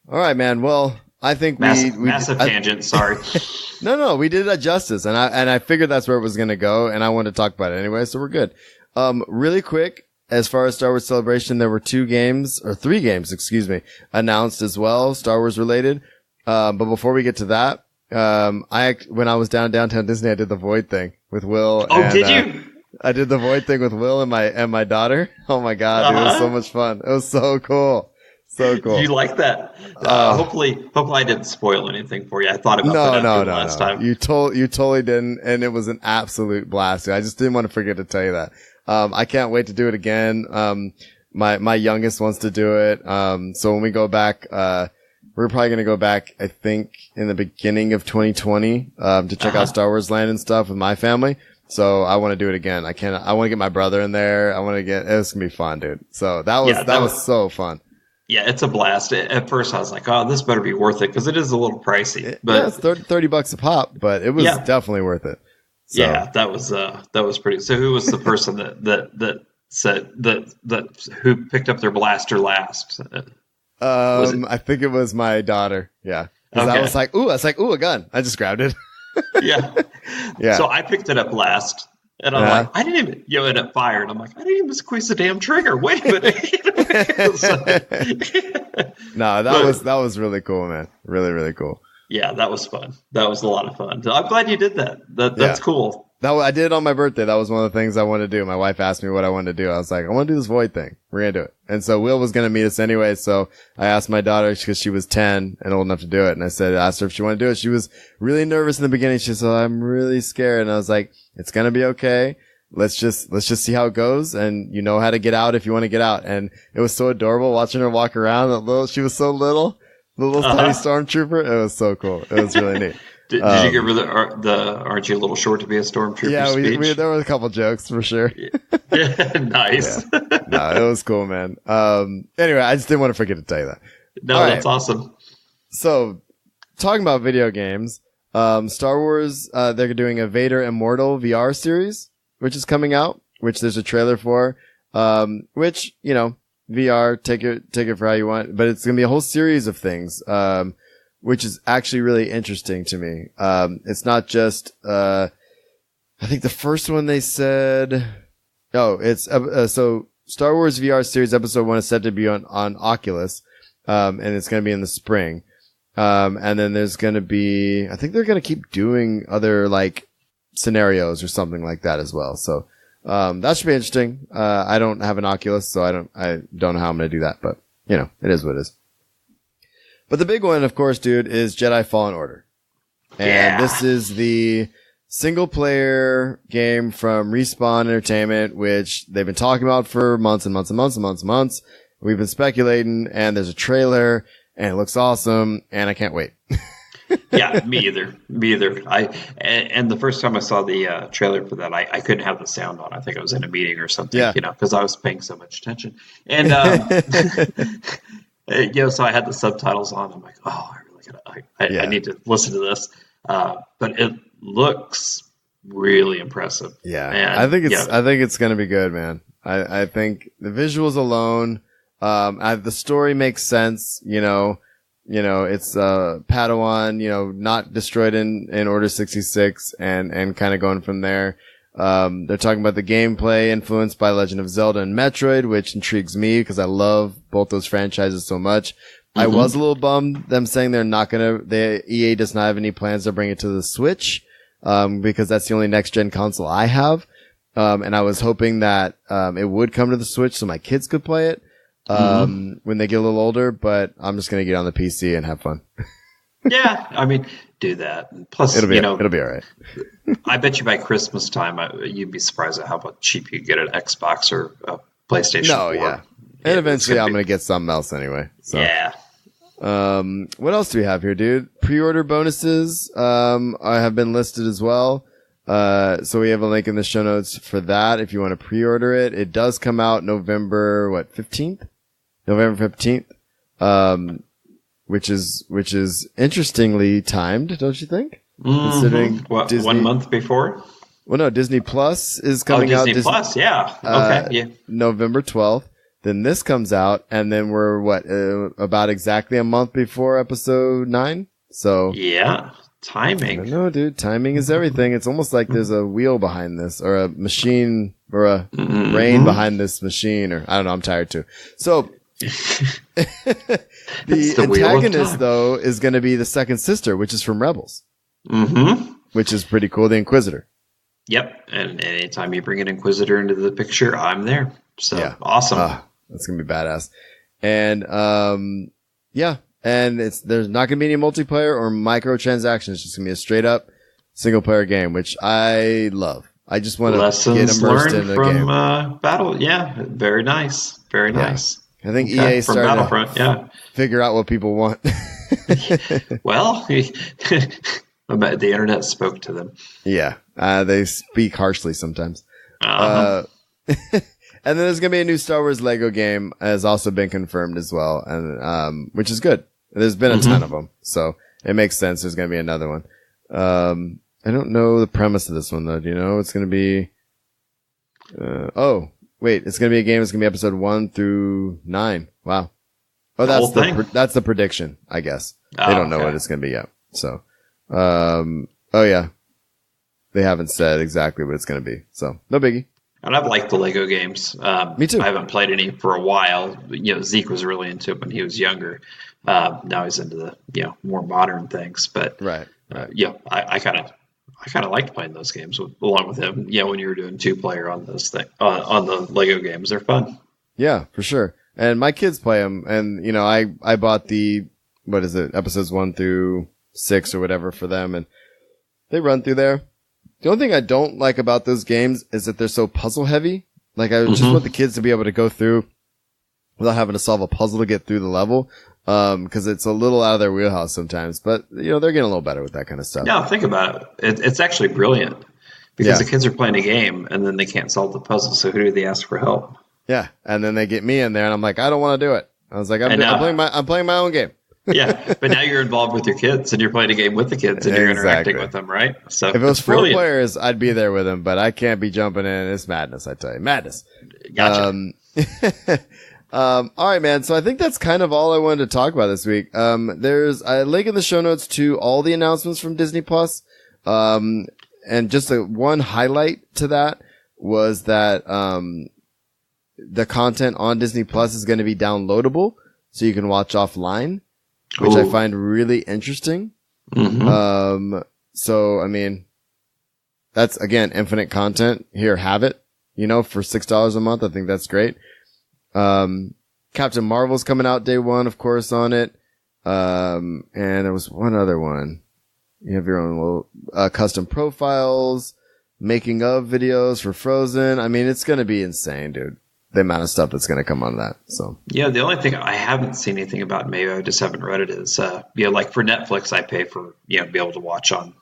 right, man. Well, I think massive tangent. Sorry. No, we did it justice, and I figured that's where it was going to go, and I wanted to talk about it anyway, so we're good. Really quick, as far as Star Wars Celebration, there were 3 games, announced as well, Star Wars related. But before we get to that, when I was downtown Disney, I did the Void thing with Will. Oh, did you? I did the Void thing with Will and my daughter. Oh my God, It was so much fun. It was so cool. So cool. You like that? Hopefully I didn't spoil anything for you. I thought about that last time. You totally didn't, and it was an absolute blast. I just didn't want to forget to tell you that. I can't wait to do it again. My youngest wants to do it. So when we go back, we're probably going to go back, I think, in the beginning of 2020, to check out Star Wars Land and stuff with my family. So I want to do it again. I want to get my brother in there. It's going to be fun, dude. So that was so fun. Yeah, it's a blast. At first, I was like, "Oh, this better be worth it," because it is a little pricey. But it's $30 a pop, but it was definitely worth it. So. Yeah, that was pretty. So, who was the person that said that who picked up their blaster last? I think it was my daughter. Yeah. Cause Okay. I was like, ooh, a gun. I just grabbed it. Yeah. Yeah. So I picked it up last. And I'm like, I didn't even, and it fired. I'm like, I didn't even squeeze the damn trigger. Wait a minute. No, that was really cool, man. Really, really cool. Yeah, that was fun. That was a lot of fun. I'm glad you did that. That's cool. I did it on my birthday. That was one of the things I wanted to do. My wife asked me what I wanted to do. I was like, I want to do this void thing. We're going to do it. And so Will was going to meet us anyway. So I asked my daughter because she was 10 and old enough to do it. And asked her if she wanted to do it. She was really nervous in the beginning. She said, I'm really scared. And I was like, it's going to be okay. Let's just see how it goes. And you know how to get out if you want to get out. And it was so adorable watching her walk around. She was so little, the little tiny stormtrooper. It was so cool. It was really neat. Did you give her the aren't you a little short to be a stormtrooper yeah, speech? there were a couple jokes for sure. Yeah, nice. Yeah. No, it was cool, man. Anyway, I just didn't want to forget to tell you that. No, all that's awesome. So, talking about video games, Star Wars, they're doing a Vader Immortal VR series, which is coming out, which there's a trailer for, which, VR, take it for how you want, but it's going to be a whole series of things, which is actually really interesting to me. It's not just, I think the first one they said, so Star Wars VR series episode 1 is set to be on Oculus, and it's going to be in the spring. And then there's going to be, I think they're going to keep doing other like scenarios or something like that as well. So, that should be interesting. I don't have an Oculus, so I don't know how I'm going to do that, but it is what it is. But the big one, of course, dude, is Jedi Fallen Order. And this is the single player game from Respawn Entertainment, which they've been talking about for months and months and months and months and months. We've been speculating, and there's a trailer, and it looks awesome, and I can't wait. Yeah, me either. And the first time I saw the trailer for that, I couldn't have the sound on. I think I was in a meeting or something, because I was paying so much attention. And so I had the subtitles on. I'm like, oh, I really I need to listen to this. But it looks really impressive. Yeah, and I think it's going to be good, man. I think the visuals alone, the story makes sense. It's Padawan, not destroyed in Order 66, and kind of going from there. They're talking about the gameplay influenced by Legend of Zelda and Metroid, which intrigues me because I love both those franchises so much. Mm-hmm. I was a little bummed them saying EA does not have any plans to bring it to the Switch, because that's the only next gen console I have. And I was hoping that, it would come to the Switch so my kids could play it, when they get a little older, but I'm just going to get on the PC and have fun. Yeah. I mean, do that. Plus, it'll be all right. I bet you by Christmas time, you'd be surprised at how cheap you get an Xbox or a PlayStation 4. Yeah. And eventually I'm going to get something else anyway. So. Yeah. What else do we have here, dude? Pre-order bonuses, have been listed as well. So we have a link in the show notes for that if you want to pre-order it. It does come out November 15th? November 15th. Which is interestingly timed, don't you think? Mm-hmm. Considering Disney, 1 month before? Well, no, Disney Plus is coming out. Disney Plus, yeah. Okay, yeah. November 12th. Then this comes out, and then we're about exactly a month before episode 9. So yeah, timing. No, dude, timing is everything. It's almost like there's a wheel behind this, or a machine, or a brain behind this machine, or I don't know. I'm tired too. So. The antagonist, though, is going to be the second sister, which is from Rebels. Mm-hmm. Which is pretty cool, the Inquisitor. Yep, and anytime you bring an Inquisitor into the picture, I'm there. So, awesome. That's going to be badass. And, and there's not going to be any multiplayer or microtransactions. It's just going to be a straight-up single-player game, which I love. I just want to get immersed in the game. Battle, yeah, very nice. Very nice. I think EA started to figure out what people want. Well, the internet spoke to them. Yeah, they speak harshly sometimes. And then there's going to be a new Star Wars Lego game has also been confirmed as well, and which is good. There's been a ton of them, so it makes sense. There's going to be another one. I don't know the premise of this one, though. Do you know? It's going to be... Wait, it's going to be a game. It's going to be episode 1 through 9. Wow. Oh, The whole thing? that's the prediction, I guess. They Oh, don't know okay. what it's going to be yet. So, oh yeah. They haven't said exactly what it's going to be. So, no biggie. And I've liked the Lego games. Me too. I haven't played any for a while. Zeke was really into it when he was younger. Now he's into the more modern things. But Right. I kind of liked playing those games along with him. Yeah, when you were doing 2-player on those things on the Lego games, they're fun. Yeah, for sure. And my kids play them. And I bought the episodes 1 through 6 or whatever for them, and they run through there. The only thing I don't like about those games is that they're so puzzle heavy. Like, I just want the kids to be able to go through without having to solve a puzzle to get through the level. Cause it's a little out of their wheelhouse sometimes, but they're getting a little better with that kind of stuff. No, think about it. It's actually brilliant because the kids are playing a game and then they can't solve the puzzle. So who do they ask for help? Yeah. And then they get me in there and I'm like, I don't want to do it. I was like, I'm playing my own game. Yeah, but now you're involved with your kids and you're playing a game with the kids and you're interacting with them, right? So if it was 4 brilliant. players, I'd be there with them, but I can't be jumping in. It's madness, I tell you. Madness. Gotcha. All right, man. So I think that's kind of all I wanted to talk about this week. There's a link in the show notes to all the announcements from Disney Plus. And just one highlight to that was that, the content on Disney Plus is going to be downloadable so you can watch offline, which I find really interesting. So, I mean, that's again, infinite content. Here, have it, for $6 a month. I think that's great. Captain Marvel's coming out day 1, of course, on it. And there was one other one. You have your own little, custom profiles, making of videos for Frozen. I mean, it's going to be insane, dude. The amount of stuff that's going to come on that. So yeah, the only thing I haven't seen anything about, maybe I just haven't read it, is like for Netflix, I pay for be able to watch on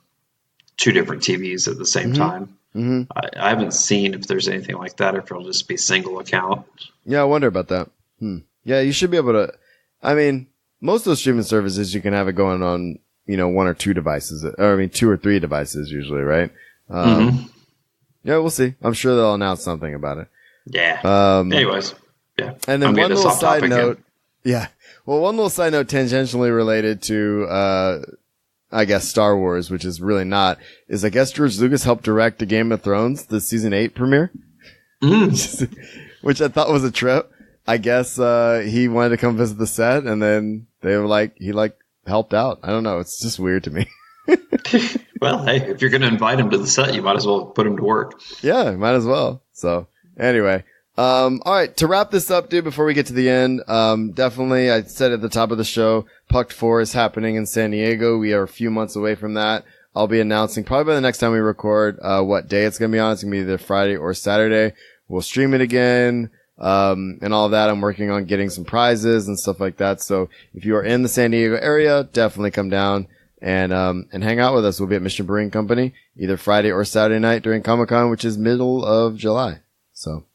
2 different TVs at the same time. I haven't seen if there's anything like that, or if it'll just be single account. Yeah, I wonder about that. Yeah, you should be able to. I mean, most of those streaming services you can have it going on 1 or 2 devices, or 2 or 3 devices usually, right? Yeah, we'll see. I'm sure they'll announce something about it. Yeah. Anyways, yeah. And then one little side note. Yeah. Well, one little side note tangentially related to, I guess Star Wars, which is really not, is I guess George Lucas helped direct the Game of Thrones, the season 8 premiere, which I thought was a trip. I guess, he wanted to come visit the set and then they were like, he helped out. I don't know. It's just weird to me. Well, hey, if you're going to invite him to the set, you might as well put him to work. Yeah, might as well. So anyway, all right, to wrap this up, dude, before we get to the end, definitely, I said at the top of the show, Pucked 4 is happening in San Diego. We are a few months away from that. I'll be announcing probably by the next time we record, what day it's going to be on. It's going to be either Friday or Saturday. We'll stream it again, and all of that. I'm working on getting some prizes and stuff like that. So if you are in the San Diego area, definitely come down and hang out with us. We'll be at Mission Brewing Company either Friday or Saturday night during Comic-Con, which is middle of July. So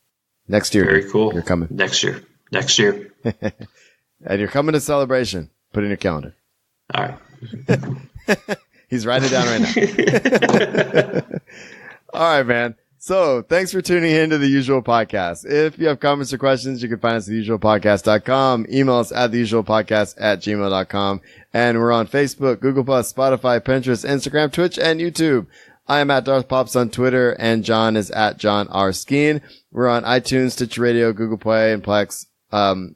next year. Very cool. You're coming. Next year. And you're coming to Celebration. Put it in your calendar. All right. He's writing it down right now. All right, man. So thanks for tuning in to The Usual Podcast. If you have comments or questions, you can find us at theusualpodcast.com. Email us at theusualpodcast@gmail.com. And we're on Facebook, Google+, Spotify, Pinterest, Instagram, Twitch, and YouTube. I am at Darth Pops on Twitter, and John is at John R. Skeen. We're on iTunes, Stitcher Radio, Google Play, and Plex.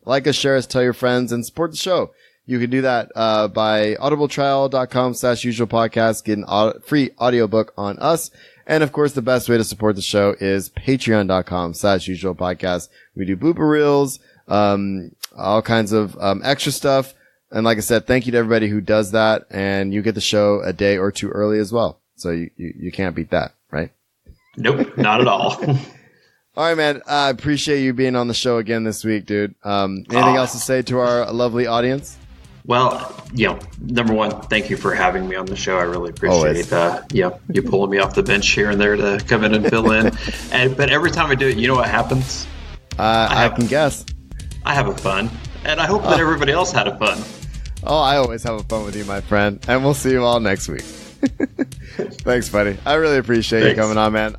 Like us, share us, tell your friends, and support the show. You can do that by audibletrial.com/usualpodcast, get a free audiobook on us. And of course, the best way to support the show is patreon.com/usualpodcast. We do blooper reels, all kinds of extra stuff. And like I said, thank you to everybody who does that, and you get the show a day or 2 early as well. So you can't beat that, right? Nope, not at all. All right, man. I appreciate you being on the show again this week, dude. Anything else to say to our lovely audience? Well, number one, thank you for having me on the show. I really appreciate you pulling me off the bench here and there to come in and fill in. But every time I do it, you know what happens? I can guess. I have a fun, and I hope that everybody else had a fun. Oh, I always have a fun with you, my friend. And we'll see you all next week. Thanks, buddy. I really appreciate you coming on, man.